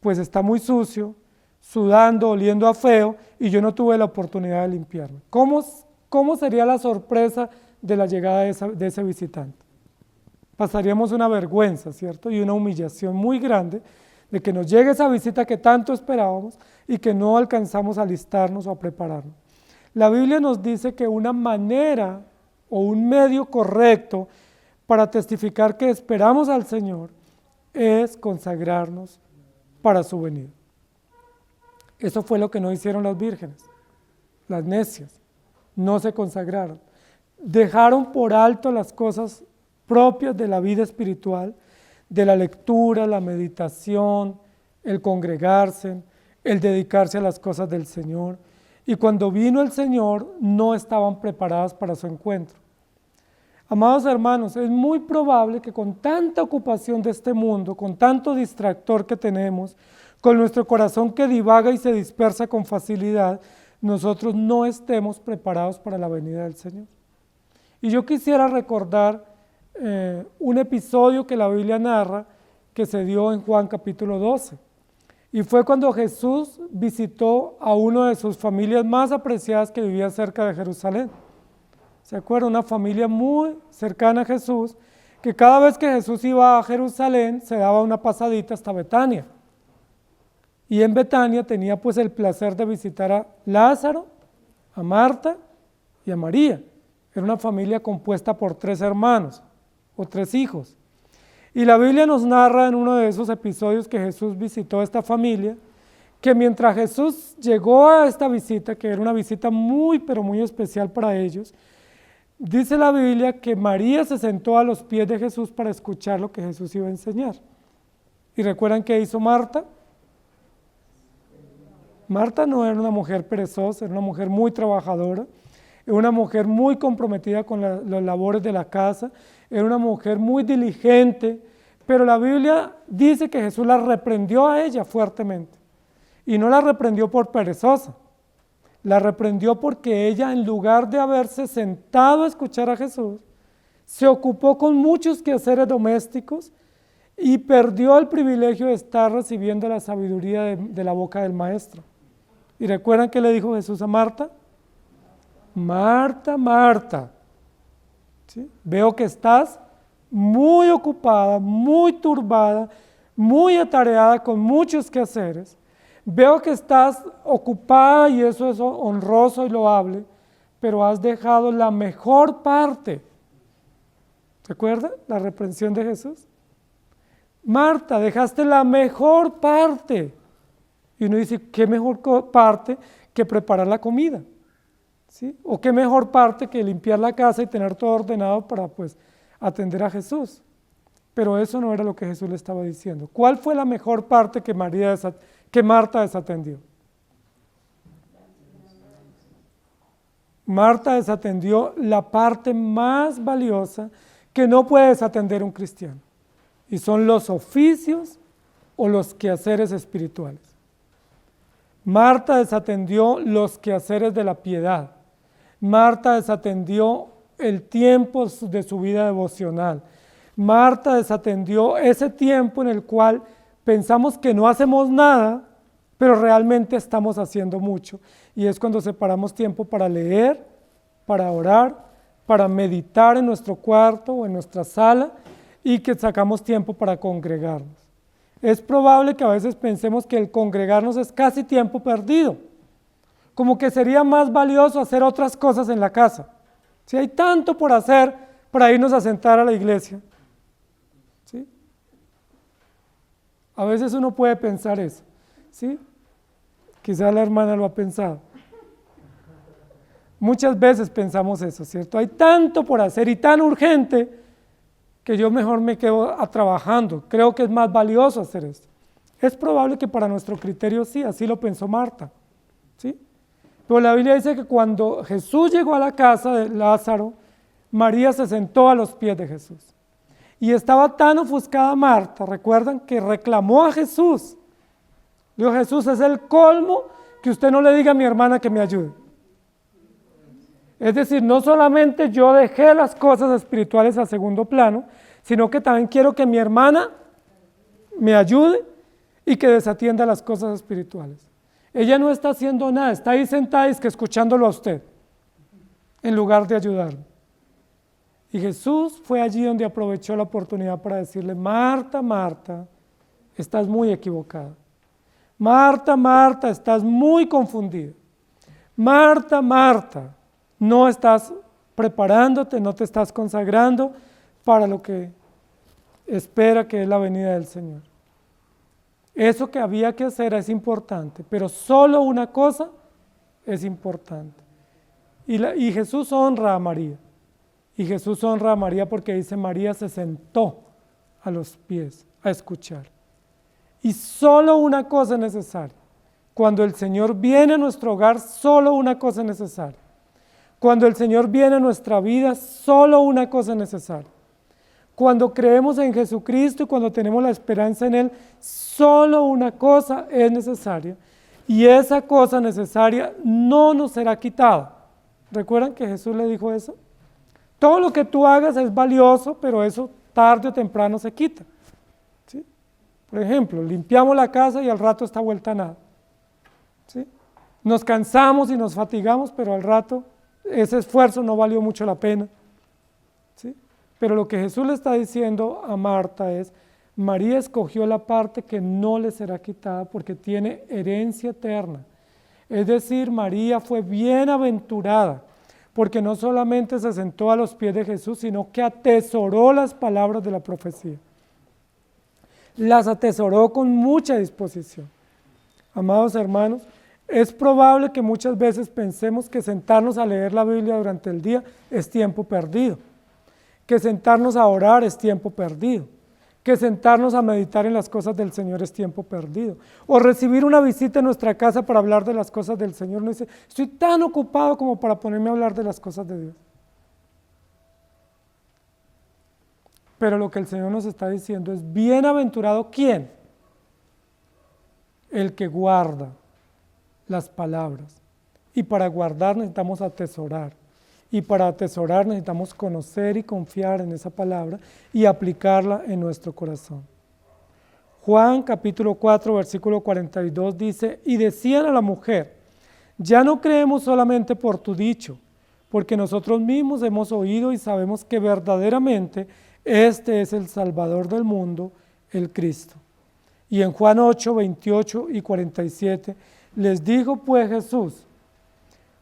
S1: pues está muy sucio, sudando, oliendo a feo, y yo no tuve la oportunidad de limpiarme. ¿Cómo sería la sorpresa de la llegada de ese visitante? Pasaríamos una vergüenza, ¿cierto? Y una humillación muy grande de que nos llegue esa visita que tanto esperábamos y que no alcanzamos a alistarnos o a prepararnos. La Biblia nos dice que una manera o un medio correcto para testificar que esperamos al Señor es consagrarnos para su venida. Eso fue lo que no hicieron las vírgenes, las necias, no se consagraron. Dejaron por alto las cosas propias de la vida espiritual, de la lectura, la meditación, el congregarse, el dedicarse a las cosas del Señor. Y cuando vino el Señor, no estaban preparadas para su encuentro. Amados hermanos, es muy probable que con tanta ocupación de este mundo, con tanto distractor que tenemos, con nuestro corazón que divaga y se dispersa con facilidad, nosotros no estemos preparados para la venida del Señor. Y yo quisiera recordar un episodio que la Biblia narra que se dio en Juan capítulo 12. Y fue cuando Jesús visitó a una de sus familias más apreciadas que vivía cerca de Jerusalén. ¿Se acuerdan? Una familia muy cercana a Jesús, que cada vez que Jesús iba a Jerusalén se daba una pasadita hasta Betania. Y en Betania tenía pues el placer de visitar a Lázaro, a Marta y a María. Era una familia compuesta por 3 hermanos o 3 hijos. Y la Biblia nos narra en uno de esos episodios que Jesús visitó a esta familia, que mientras Jesús llegó a esta visita, que era una visita muy pero muy especial para ellos, dice la Biblia que María se sentó a los pies de Jesús para escuchar lo que Jesús iba a enseñar. ¿Y recuerdan qué hizo Marta? Marta no era una mujer perezosa, era una mujer muy trabajadora, era una mujer muy comprometida con las labores de la casa, era una mujer muy diligente, pero la Biblia dice que Jesús la reprendió a ella fuertemente. Y no la reprendió por perezosa, la reprendió porque ella, en lugar de haberse sentado a escuchar a Jesús, se ocupó con muchos quehaceres domésticos y perdió el privilegio de estar recibiendo la sabiduría de la boca del Maestro. ¿Y recuerdan qué le dijo Jesús a Marta? Marta, Marta, ¿sí? Veo que estás muy ocupada, muy turbada, muy atareada con muchos quehaceres. Veo que estás ocupada y eso es honroso y loable, pero has dejado la mejor parte. ¿Recuerda la reprensión de Jesús? Marta, dejaste la mejor parte. Y uno dice, ¿qué mejor parte que preparar la comida? ¿Sí? ¿O qué mejor parte que limpiar la casa y tener todo ordenado para pues atender a Jesús? Pero eso no era lo que Jesús le estaba diciendo. ¿Cuál fue la mejor parte que Marta desatendió? Marta desatendió la parte más valiosa que no puede desatender un cristiano, y son los oficios o los quehaceres espirituales. Marta desatendió los quehaceres de la piedad. Marta desatendió el tiempo de su vida devocional. Marta desatendió ese tiempo en el cual pensamos que no hacemos nada, pero realmente estamos haciendo mucho. Y es cuando separamos tiempo para leer, para orar, para meditar en nuestro cuarto o en nuestra sala y que sacamos tiempo para congregarnos. Es probable que a veces pensemos que el congregarnos es casi tiempo perdido, como que sería más valioso hacer otras cosas en la casa. Si hay tanto por hacer para irnos a sentar a la iglesia. ¿Sí? A veces uno puede pensar eso. ¿Sí? Quizá la hermana lo ha pensado. Muchas veces pensamos eso, ¿cierto? Hay tanto por hacer y tan urgente que yo mejor me quedo trabajando. Creo que es más valioso hacer esto. Es probable que para nuestro criterio sí, así lo pensó Marta. ¿Sí? Pero la Biblia dice que cuando Jesús llegó a la casa de Lázaro, María se sentó a los pies de Jesús. Y estaba tan ofuscada Marta, recuerdan, que reclamó a Jesús. Dijo, Jesús, es el colmo que usted no le diga a mi hermana que me ayude. Es decir, no solamente yo dejé las cosas espirituales a segundo plano, sino que también quiero que mi hermana me ayude y que desatienda las cosas espirituales. Ella no está haciendo nada, está ahí sentada y es que escuchándolo a usted, en lugar de ayudarme. Y Jesús fue allí donde aprovechó la oportunidad para decirle, Marta, Marta, estás muy equivocada. Marta, Marta, estás muy confundida. Marta, Marta, no estás preparándote, no te estás consagrando para lo que espera que es la venida del Señor. Eso que había que hacer es importante, pero solo una cosa es importante. Y Jesús honra a María. Y Jesús honra a María porque dice, María se sentó a los pies a escuchar. Y solo una cosa es necesaria. Cuando el Señor viene a nuestro hogar, solo una cosa es necesaria. Cuando el Señor viene a nuestra vida, solo una cosa es necesaria. Cuando creemos en Jesucristo y cuando tenemos la esperanza en Él, solo una cosa es necesaria. Y esa cosa necesaria no nos será quitada. ¿Recuerdan que Jesús le dijo eso? Todo lo que tú hagas es valioso, pero eso tarde o temprano se quita. ¿Sí? Por ejemplo, limpiamos la casa y al rato está vuelta a nada. ¿Sí? Nos cansamos y nos fatigamos, pero al rato ese esfuerzo no valió mucho la pena. ¿Sí? Pero lo que Jesús le está diciendo a Marta es, María escogió la parte que no le será quitada porque tiene herencia eterna. Es decir, María fue bienaventurada porque no solamente se sentó a los pies de Jesús, sino que atesoró las palabras de la profecía. Las atesoró con mucha disposición. Amados hermanos, es probable que muchas veces pensemos que sentarnos a leer la Biblia durante el día es tiempo perdido, que sentarnos a orar es tiempo perdido, que sentarnos a meditar en las cosas del Señor es tiempo perdido, o recibir una visita en nuestra casa para hablar de las cosas del Señor. No dice, estoy tan ocupado como para ponerme a hablar de las cosas de Dios. Pero lo que el Señor nos está diciendo es, bienaventurado, ¿quién? El que guarda las palabras. Y para guardar necesitamos atesorar. Y para atesorar necesitamos conocer y confiar en esa palabra y aplicarla en nuestro corazón. Juan capítulo 4 versículo 42 dice, y decían a la mujer, ya no creemos solamente por tu dicho, porque nosotros mismos hemos oído y sabemos que verdaderamente este es el Salvador del mundo, el Cristo. Y en Juan 8, 28 y 47 les dijo pues Jesús,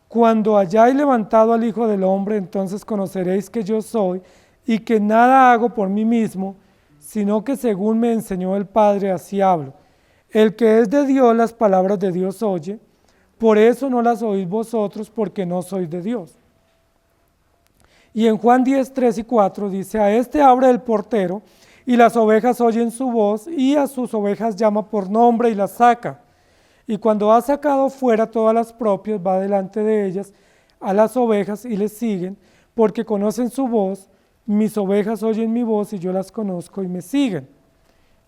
S1: cuando hayáis levantado al Hijo del Hombre, entonces conoceréis que yo soy y que nada hago por mí mismo, sino que según me enseñó el Padre, así hablo. El que es de Dios, las palabras de Dios oye, por eso no las oís vosotros, porque no sois de Dios. Y en Juan 10, 3 y 4 dice, a este abre el portero, y las ovejas oyen su voz, y a sus ovejas llama por nombre y las saca. Y cuando ha sacado fuera todas las propias, va delante de ellas a las ovejas y les siguen, porque conocen su voz, mis ovejas oyen mi voz y yo las conozco y me siguen.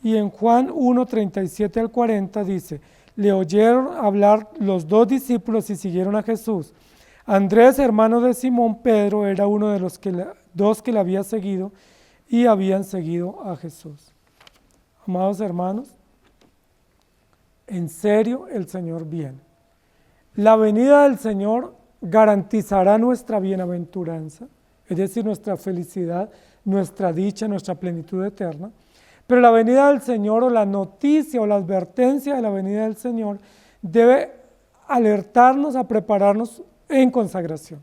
S1: Y en Juan 1, 37 al 40 dice, le oyeron hablar los dos discípulos y siguieron a Jesús. Andrés, hermano de Simón Pedro, era uno de los dos que le había seguido y habían seguido a Jesús. Amados hermanos, en serio el Señor viene. La venida del Señor garantizará nuestra bienaventuranza, es decir, nuestra felicidad, nuestra dicha, nuestra plenitud eterna. Pero la venida del Señor, o la noticia o la advertencia de la venida del Señor, debe alertarnos a prepararnos en consagración.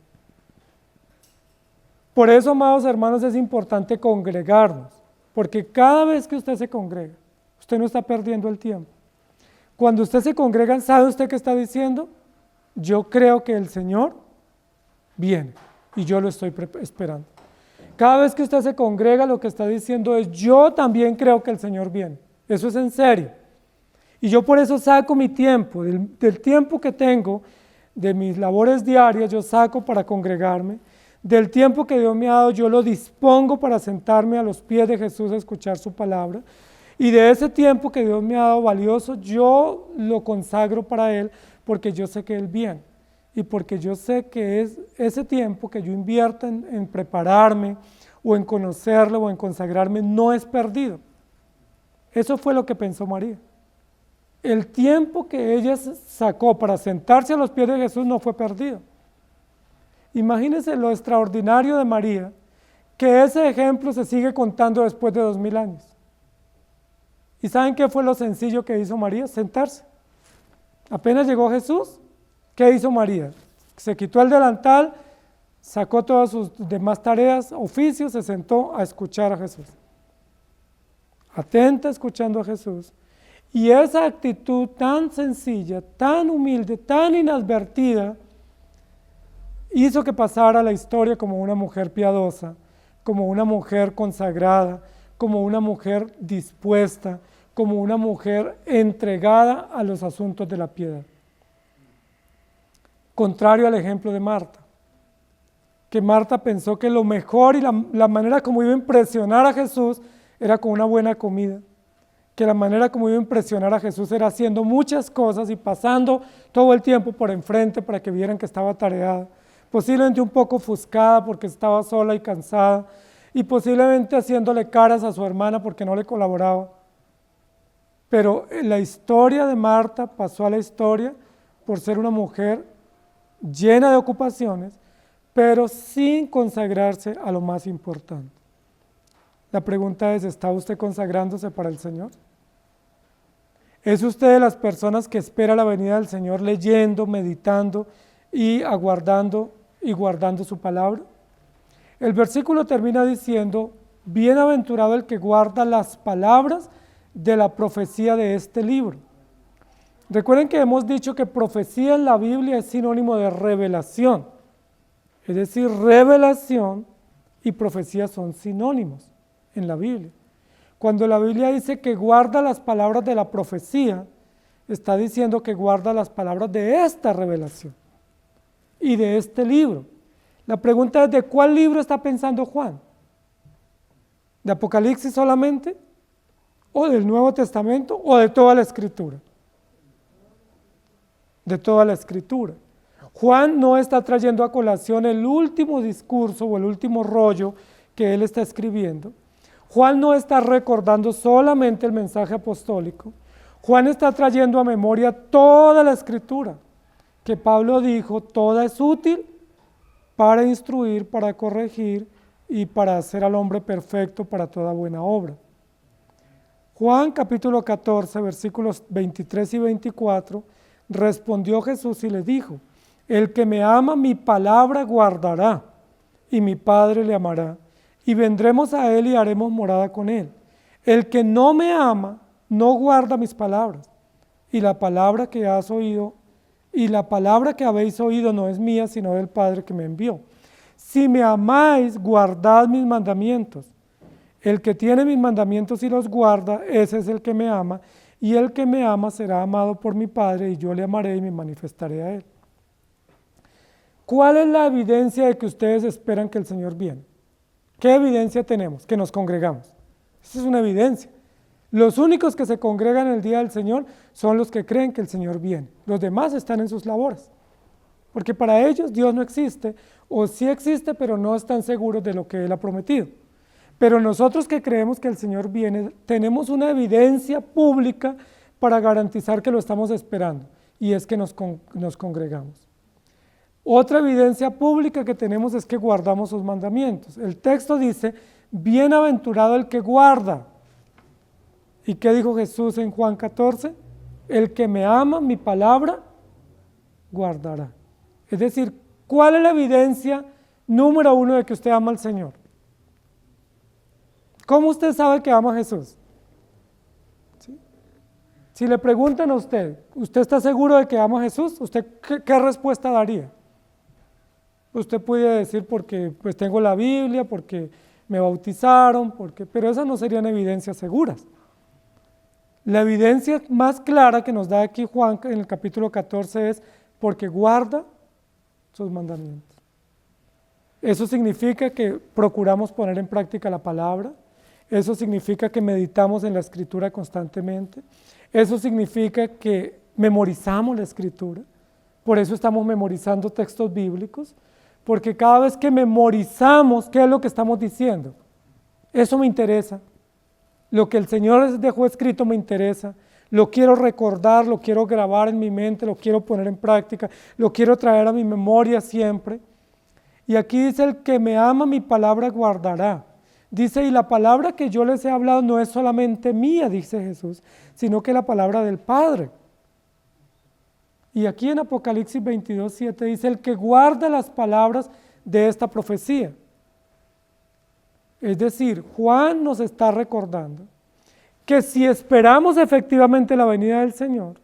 S1: Por eso, amados hermanos, es importante congregarnos, porque cada vez que usted se congrega, usted no está perdiendo el tiempo. Cuando usted se congrega, ¿sabe usted qué está diciendo? Yo creo que el Señor viene y yo lo estoy esperando. Cada vez que usted se congrega, lo que está diciendo es, yo también creo que el Señor viene. Eso es en serio. Y yo por eso saco mi tiempo, del tiempo que tengo, de mis labores diarias, yo saco para congregarme. Del tiempo que Dios me ha dado, yo lo dispongo para sentarme a los pies de Jesús a escuchar su palabra. Y de ese tiempo que Dios me ha dado valioso, yo lo consagro para Él, porque yo sé que Él viene. Y porque yo sé que es ese tiempo que yo invierto en prepararme, o en conocerlo, o en consagrarme, no es perdido. Eso fue lo que pensó María. El tiempo que ella sacó para sentarse a los pies de Jesús no fue perdido. Imagínense lo extraordinario de María, que ese ejemplo se sigue contando después de 2000 años. ¿Y saben qué fue lo sencillo que hizo María? Sentarse. Apenas llegó Jesús, ¿qué hizo María? Se quitó el delantal, sacó todas sus demás tareas, oficios, se sentó a escuchar a Jesús. Atenta escuchando a Jesús. Y esa actitud tan sencilla, tan humilde, tan inadvertida, hizo que pasara a la historia como una mujer piadosa, como una mujer consagrada, como una mujer dispuesta, como una mujer entregada a los asuntos de la piedad. Contrario al ejemplo de Marta, que Marta pensó que lo mejor y la manera como iba a impresionar a Jesús era con una buena comida, que la manera como iba a impresionar a Jesús era haciendo muchas cosas y pasando todo el tiempo por enfrente para que vieran que estaba atareada, posiblemente un poco ofuscada porque estaba sola y cansada, y posiblemente haciéndole caras a su hermana porque no le colaboraba. Pero la historia de Marta pasó a la historia por ser una mujer llena de ocupaciones, pero sin consagrarse a lo más importante. La pregunta es, ¿está usted consagrándose para el Señor? ¿Es usted de las personas que espera la venida del Señor leyendo, meditando y aguardando y guardando su palabra? El versículo termina diciendo, bienaventurado el que guarda las palabras de la profecía de este libro. Recuerden que hemos dicho que profecía en la Biblia es sinónimo de revelación. Es decir, revelación y profecía son sinónimos en la Biblia. Cuando la Biblia dice que guarda las palabras de la profecía, está diciendo que guarda las palabras de esta revelación y de este libro. La pregunta es, ¿de cuál libro está pensando Juan? ¿De Apocalipsis solamente? ¿O del Nuevo Testamento? ¿O de toda la Escritura? De toda la Escritura. Juan no está trayendo a colación el último discurso o el último rollo que él está escribiendo. Juan no está recordando solamente el mensaje apostólico. Juan está trayendo a memoria toda la Escritura, que Pablo dijo, toda es útil para instruir, para corregir y para hacer al hombre perfecto para toda buena obra. Juan capítulo 14, versículos 23 y 24, respondió Jesús y le dijo, el que me ama mi palabra guardará, y mi Padre le amará, y vendremos a él y haremos morada con él. El que no me ama, no guarda mis palabras, y la palabra que has oído, y la palabra que habéis oído no es mía, sino del Padre que me envió. Si me amáis, guardad mis mandamientos. El que tiene mis mandamientos y los guarda, ese es el que me ama, y el que me ama será amado por mi Padre, y yo le amaré y me manifestaré a él. ¿Cuál es la evidencia de que ustedes esperan que el Señor viene? ¿Qué evidencia tenemos? Que nos congregamos. Esa es una evidencia. Los únicos que se congregan el día del Señor son los que creen que el Señor viene. Los demás están en sus labores. porque para ellos Dios no existe, o sí existe, pero no están seguros de lo que Él ha prometido. Pero nosotros que creemos que el Señor viene, tenemos una evidencia pública para garantizar que lo estamos esperando, y es que nos congregamos. Otra evidencia pública que tenemos es que guardamos sus mandamientos. El texto dice, bienaventurado el que guarda. ¿Y qué dijo Jesús en Juan 14? El que me ama, mi palabra guardará. Es decir, ¿cuál es la evidencia número uno de que usted ama al Señor? ¿Cómo usted sabe que ama a Jesús? ¿Sí? Si le preguntan a usted, ¿usted está seguro de que ama a Jesús? ¿Usted qué respuesta daría? Usted puede decir porque pues tengo la Biblia, porque me bautizaron, pero esas no serían evidencias seguras. La evidencia más clara que nos da aquí Juan en el capítulo 14 es porque guarda sus mandamientos. Eso significa que procuramos poner en práctica la palabra, eso significa que meditamos en la Escritura constantemente, eso significa que memorizamos la Escritura, por eso estamos memorizando textos bíblicos, porque cada vez que memorizamos, ¿qué es lo que estamos diciendo? Eso me interesa. Lo que el Señor dejó escrito me interesa, lo quiero recordar, lo quiero grabar en mi mente, lo quiero poner en práctica, lo quiero traer a mi memoria siempre. Y aquí dice, el que me ama mi palabra guardará. Dice, y la palabra que yo les he hablado no es solamente mía, dice Jesús, sino que la palabra del Padre. Y aquí en Apocalipsis 22:7 dice, el que guarda las palabras de esta profecía. Es decir, Juan nos está recordando que si esperamos efectivamente la venida del Señor,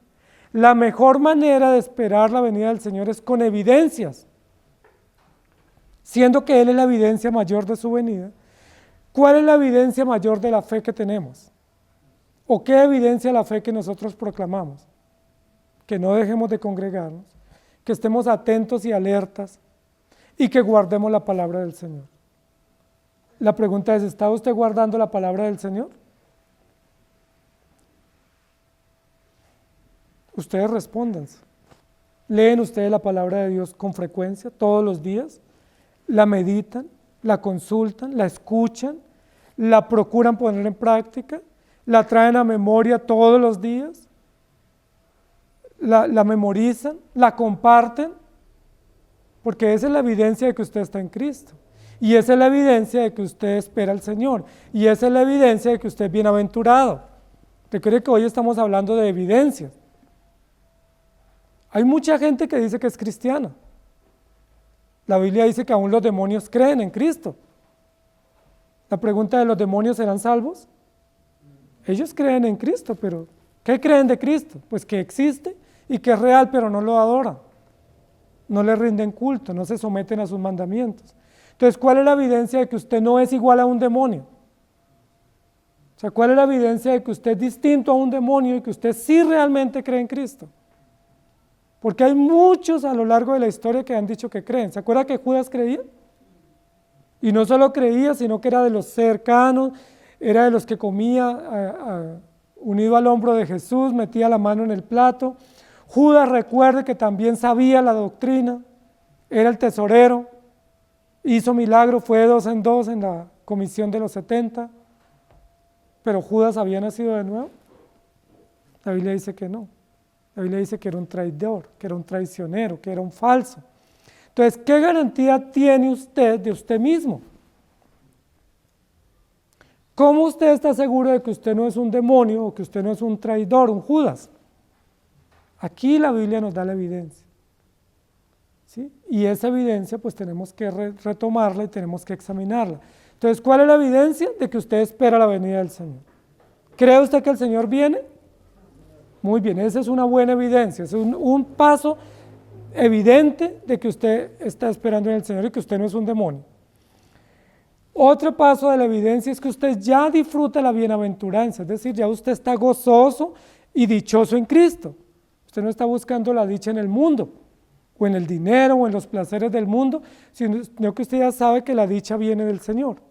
S1: la mejor manera de esperar la venida del Señor es con evidencias, siendo que Él es la evidencia mayor de su venida. ¿Cuál es la evidencia mayor de la fe que tenemos? ¿O qué evidencia la fe que nosotros proclamamos? Que no dejemos de congregarnos, que estemos atentos y alertas y que guardemos la palabra del Señor. La pregunta es, ¿está usted guardando la palabra del Señor? Ustedes respóndanse. ¿Leen ustedes la palabra de Dios con frecuencia, todos los días? ¿La meditan? ¿La consultan? ¿La escuchan? ¿La procuran poner en práctica? ¿La traen a memoria todos los días? ¿La memorizan? ¿La comparten? Porque esa es la evidencia de que usted está en Cristo. Y esa es la evidencia de que usted espera al Señor. Y esa es la evidencia de que usted es bienaventurado. Recuerde que hoy estamos hablando de evidencias. Hay mucha gente que dice que es cristiana. La Biblia dice que aún los demonios creen en Cristo. La pregunta de los demonios, ¿serán salvos? Ellos creen en Cristo, pero ¿qué creen de Cristo? Pues que existe y que es real, pero no lo adoran. No le rinden culto, no se someten a sus mandamientos. Entonces, ¿cuál es la evidencia de que usted no es igual a un demonio? O sea, ¿cuál es la evidencia de que usted es distinto a un demonio y que usted sí realmente cree en Cristo? Porque hay muchos a lo largo de la historia que han dicho que creen. ¿Se acuerda que Judas creía? Y no solo creía, sino que era de los cercanos, era de los que comía unido al hombro de Jesús, metía la mano en el plato. Judas, recuerde que también sabía la doctrina, era el tesorero, hizo milagro, fue de 2 en 2 en la comisión de los 70, pero Judas había nacido de nuevo. La Biblia dice que no. La Biblia dice que era un traidor, que era un traicionero, que era un falso. Entonces, ¿qué garantía tiene usted de usted mismo? ¿Cómo usted está seguro de que usted no es un demonio o que usted no es un traidor, un Judas? Aquí la Biblia nos da la evidencia. ¿Sí? Y esa evidencia pues tenemos que retomarla y tenemos que examinarla. Entonces, ¿cuál es la evidencia? De que usted espera la venida del Señor. ¿Cree usted que el Señor viene? Muy bien, esa es una buena evidencia, es un paso evidente de que usted está esperando en el Señor y que usted no es un demonio. Otro paso de la evidencia es que usted ya disfruta la bienaventuranza, es decir, ya usted está gozoso y dichoso en Cristo. Usted no está buscando la dicha en el mundo, o en el dinero, o en los placeres del mundo, sino que usted ya sabe que la dicha viene del Señor.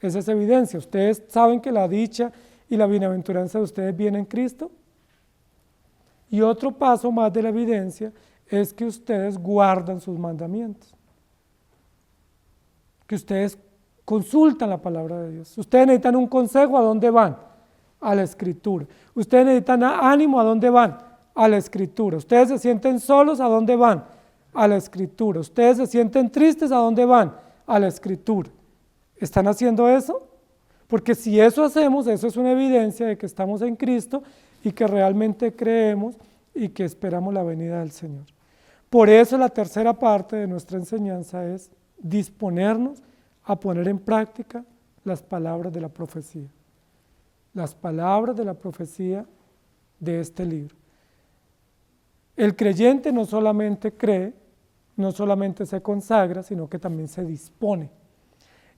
S1: Esa es evidencia. Ustedes saben que la dicha y la bienaventuranza de ustedes viene en Cristo. Y otro paso más de la evidencia es que ustedes guardan sus mandamientos, que ustedes consultan la palabra de Dios. Ustedes necesitan un consejo, ¿a dónde van? A la Escritura. Ustedes necesitan ánimo, ¿a dónde van? A la Escritura. Ustedes se sienten solos, ¿a dónde van? A la Escritura. Ustedes se sienten tristes, ¿a dónde van? A la Escritura. ¿Están haciendo eso? Porque si eso hacemos, eso es una evidencia de que estamos en Cristo y que realmente creemos y que esperamos la venida del Señor. Por eso la tercera parte de nuestra enseñanza es disponernos a poner en práctica las palabras de la profecía. Las palabras de la profecía de este libro. El creyente no solamente cree, no solamente se consagra, sino que también se dispone.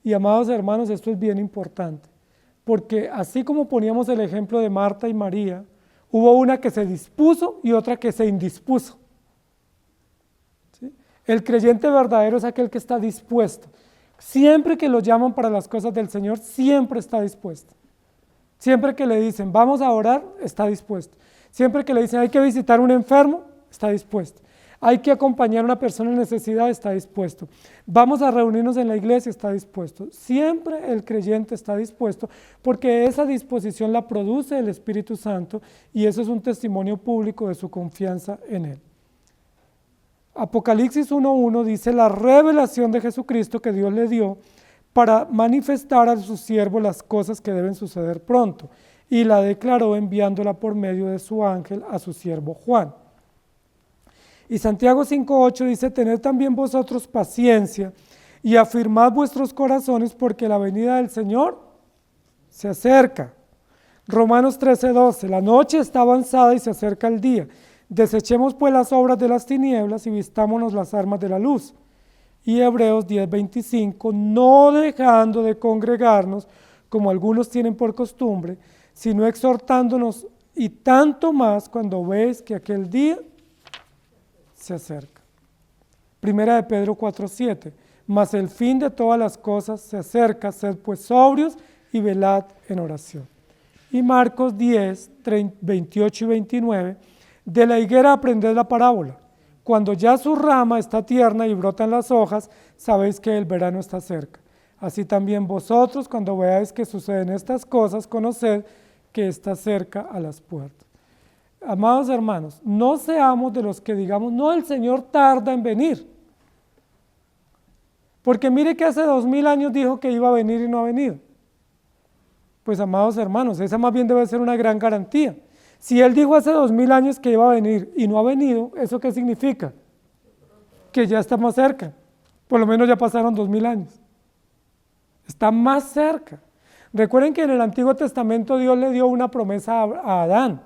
S1: Y amados hermanos, esto es bien importante, porque así como poníamos el ejemplo de Marta y María, hubo una que se dispuso y otra que se indispuso. ¿Sí? El creyente verdadero es aquel que está dispuesto. Siempre que lo llaman para las cosas del Señor, siempre está dispuesto. Siempre que le dicen, vamos a orar, está dispuesto. Siempre que le dicen, hay que visitar a un enfermo, está dispuesto. Hay que acompañar a una persona en necesidad, está dispuesto. Vamos a reunirnos en la iglesia, está dispuesto. Siempre el creyente está dispuesto porque esa disposición la produce el Espíritu Santo y eso es un testimonio público de su confianza en Él. Apocalipsis 1:1 dice la revelación de Jesucristo que Dios le dio para manifestar a sus siervos las cosas que deben suceder pronto, y la declaró enviándola por medio de su ángel a su siervo Juan. Y Santiago 5:8 dice, tened también vosotros paciencia y afirmad vuestros corazones porque la venida del Señor se acerca. Romanos 13:12, la noche está avanzada y se acerca el día. Desechemos pues las obras de las tinieblas y vistámonos las armas de la luz. Y Hebreos 10:25, no dejando de congregarnos, como algunos tienen por costumbre, sino exhortándonos, y tanto más cuando veis que aquel día se acerca. Primera de Pedro 4:7, mas el fin de todas las cosas se acerca, sed pues sobrios y velad en oración. Y Marcos 10:28 y 29, de la higuera aprended la parábola. Cuando ya su rama está tierna y brotan las hojas, sabéis que el verano está cerca. Así también vosotros, cuando veáis que suceden estas cosas, conoced que está cerca a las puertas. Amados hermanos, no seamos de los que digamos, no, el Señor tarda en venir. Porque mire que hace 2000 años dijo que iba a venir y no ha venido. Pues amados hermanos, esa más bien debe ser una gran garantía. Si Él dijo hace 2000 años que iba a venir y no ha venido, ¿eso qué significa? Que ya está más cerca. Por lo menos ya pasaron 2000 años. Está más cerca. Recuerden que en el Antiguo Testamento Dios le dio una promesa a Adán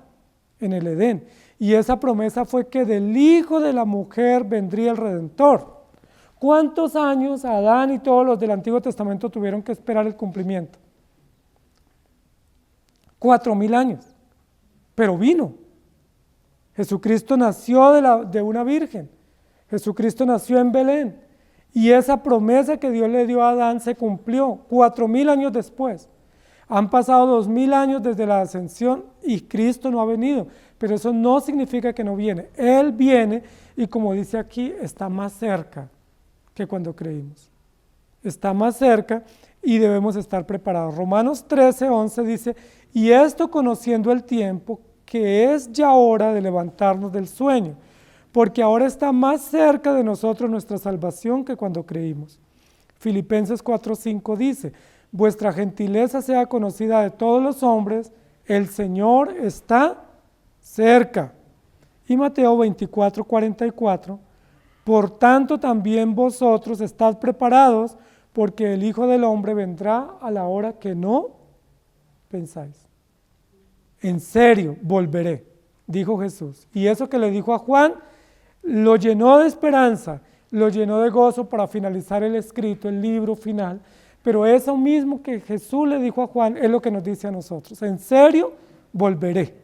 S1: en el Edén. Y esa promesa fue que del hijo de la mujer vendría el Redentor. ¿Cuántos años Adán y todos los del Antiguo Testamento tuvieron que esperar el cumplimiento? 4000 años. Pero vino. Jesucristo nació de una virgen. Jesucristo nació en Belén. Y esa promesa que Dios le dio a Adán se cumplió 4000 años después. Han pasado 2000 años desde la ascensión y Cristo no ha venido. Pero eso no significa que no viene. Él viene y como dice aquí, está más cerca que cuando creímos. Está más cerca y debemos estar preparados. Romanos 13:11 dice, y esto conociendo el tiempo, que es ya hora de levantarnos del sueño, porque ahora está más cerca de nosotros nuestra salvación que cuando creímos. Filipenses 4:5 dice, vuestra gentileza sea conocida de todos los hombres, el Señor está cerca. Y Mateo 24:44, por tanto también vosotros estad preparados, porque el Hijo del Hombre vendrá a la hora que no pensáis. En serio, volveré, dijo Jesús. Y eso que le dijo a Juan, lo llenó de esperanza, lo llenó de gozo para finalizar el escrito, el libro final. Pero eso mismo que Jesús le dijo a Juan es lo que nos dice a nosotros. En serio, volveré.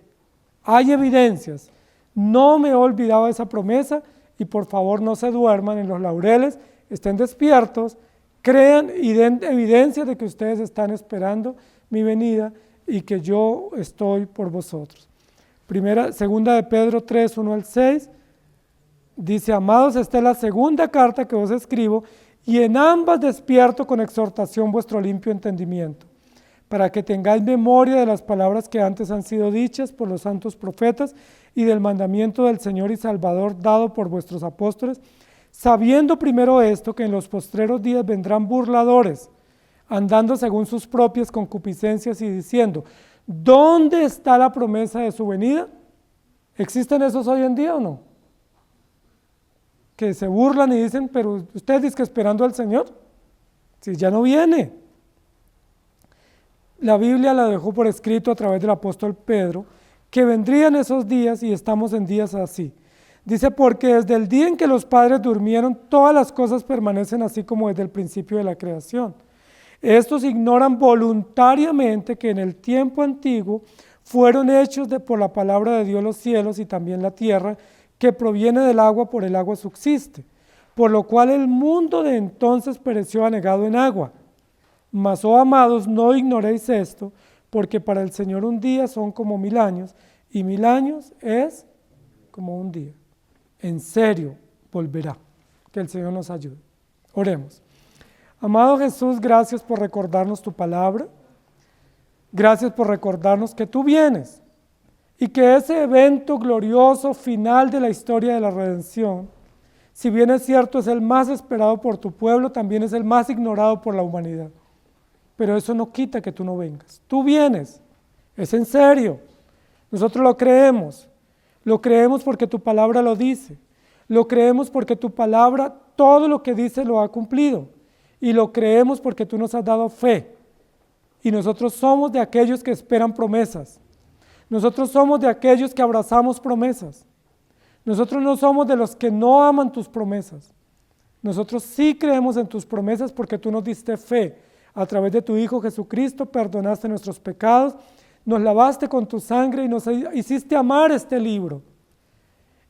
S1: Hay evidencias. No me he olvidado de esa promesa y por favor no se duerman en los laureles, estén despiertos, crean y den evidencia de que ustedes están esperando mi venida y que yo estoy por vosotros. Segunda de Pedro 3:1 al 6, Dice, amados, esta es la segunda carta que os escribo, y en ambas despierto con exhortación vuestro limpio entendimiento, para que tengáis memoria de las palabras que antes han sido dichas por los santos profetas y del mandamiento del Señor y Salvador dado por vuestros apóstoles, sabiendo primero esto, que en los postreros días vendrán burladores, andando según sus propias concupiscencias y diciendo, ¿dónde está la promesa de su venida? ¿Existen esos hoy en día o no? Que se burlan y dicen, pero ustedes dicen que esperando al Señor, si ya no viene. La Biblia la dejó por escrito a través del apóstol Pedro, que vendrían esos días y estamos en días así. Dice, porque desde el día en que los padres durmieron, todas las cosas permanecen así como desde el principio de la creación. Estos ignoran voluntariamente que en el tiempo antiguo fueron hechos por la palabra de Dios los cielos y también la tierra, que proviene del agua, por el agua subsiste, por lo cual el mundo de entonces pereció anegado en agua. Mas, oh amados, no ignoréis esto, porque para el Señor un día son como 1000 años, y 1000 años es como un día. En serio, volverá. Que el Señor nos ayude. Oremos. Amado Jesús, gracias por recordarnos tu palabra. Gracias por recordarnos que tú vienes y que ese evento glorioso final de la historia de la redención, si bien es cierto es el más esperado por tu pueblo, también es el más ignorado por la humanidad. Pero eso no quita que tú no vengas. Tú vienes, es en serio. Nosotros lo creemos porque tu palabra lo dice. Lo creemos porque tu palabra, todo lo que dice lo ha cumplido. Y lo creemos porque tú nos has dado fe. Y nosotros somos de aquellos que esperan promesas. Nosotros somos de aquellos que abrazamos promesas. Nosotros no somos de los que no aman tus promesas. Nosotros sí creemos en tus promesas porque tú nos diste fe. A través de tu Hijo Jesucristo perdonaste nuestros pecados, nos lavaste con tu sangre y nos hiciste amar este libro.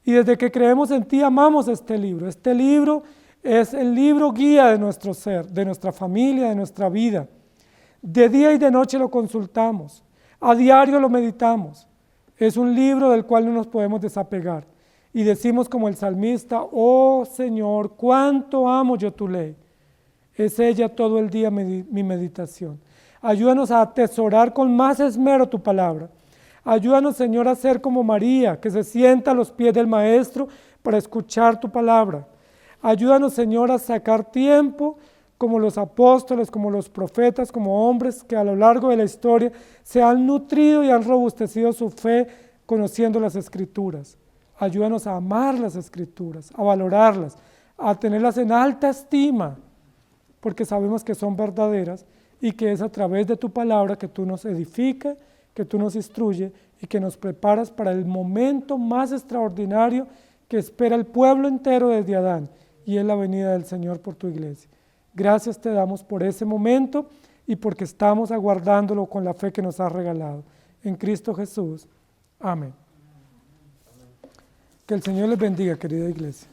S1: Y desde que creemos en ti amamos este libro. Este libro es el libro guía de nuestro ser, de nuestra familia, de nuestra vida. De día y de noche lo consultamos. A diario lo meditamos. Es un libro del cual no nos podemos desapegar. Y decimos como el salmista, oh Señor, cuánto amo yo tu ley. Es ella todo el día mi meditación. Ayúdanos a atesorar con más esmero tu palabra. Ayúdanos, Señor, a ser como María, que se sienta a los pies del Maestro para escuchar tu palabra. Ayúdanos, Señor, a sacar tiempo como los apóstoles, como los profetas, como hombres que a lo largo de la historia se han nutrido y han robustecido su fe conociendo las Escrituras. Ayúdanos a amar las Escrituras, a valorarlas, a tenerlas en alta estima, porque sabemos que son verdaderas y que es a través de tu palabra que tú nos edificas, que tú nos instruyes y que nos preparas para el momento más extraordinario que espera el pueblo entero desde Adán, y es la venida del Señor por tu iglesia. Gracias te damos por ese momento y porque estamos aguardándolo con la fe que nos has regalado. En Cristo Jesús. Amén. Que el Señor les bendiga, querida iglesia.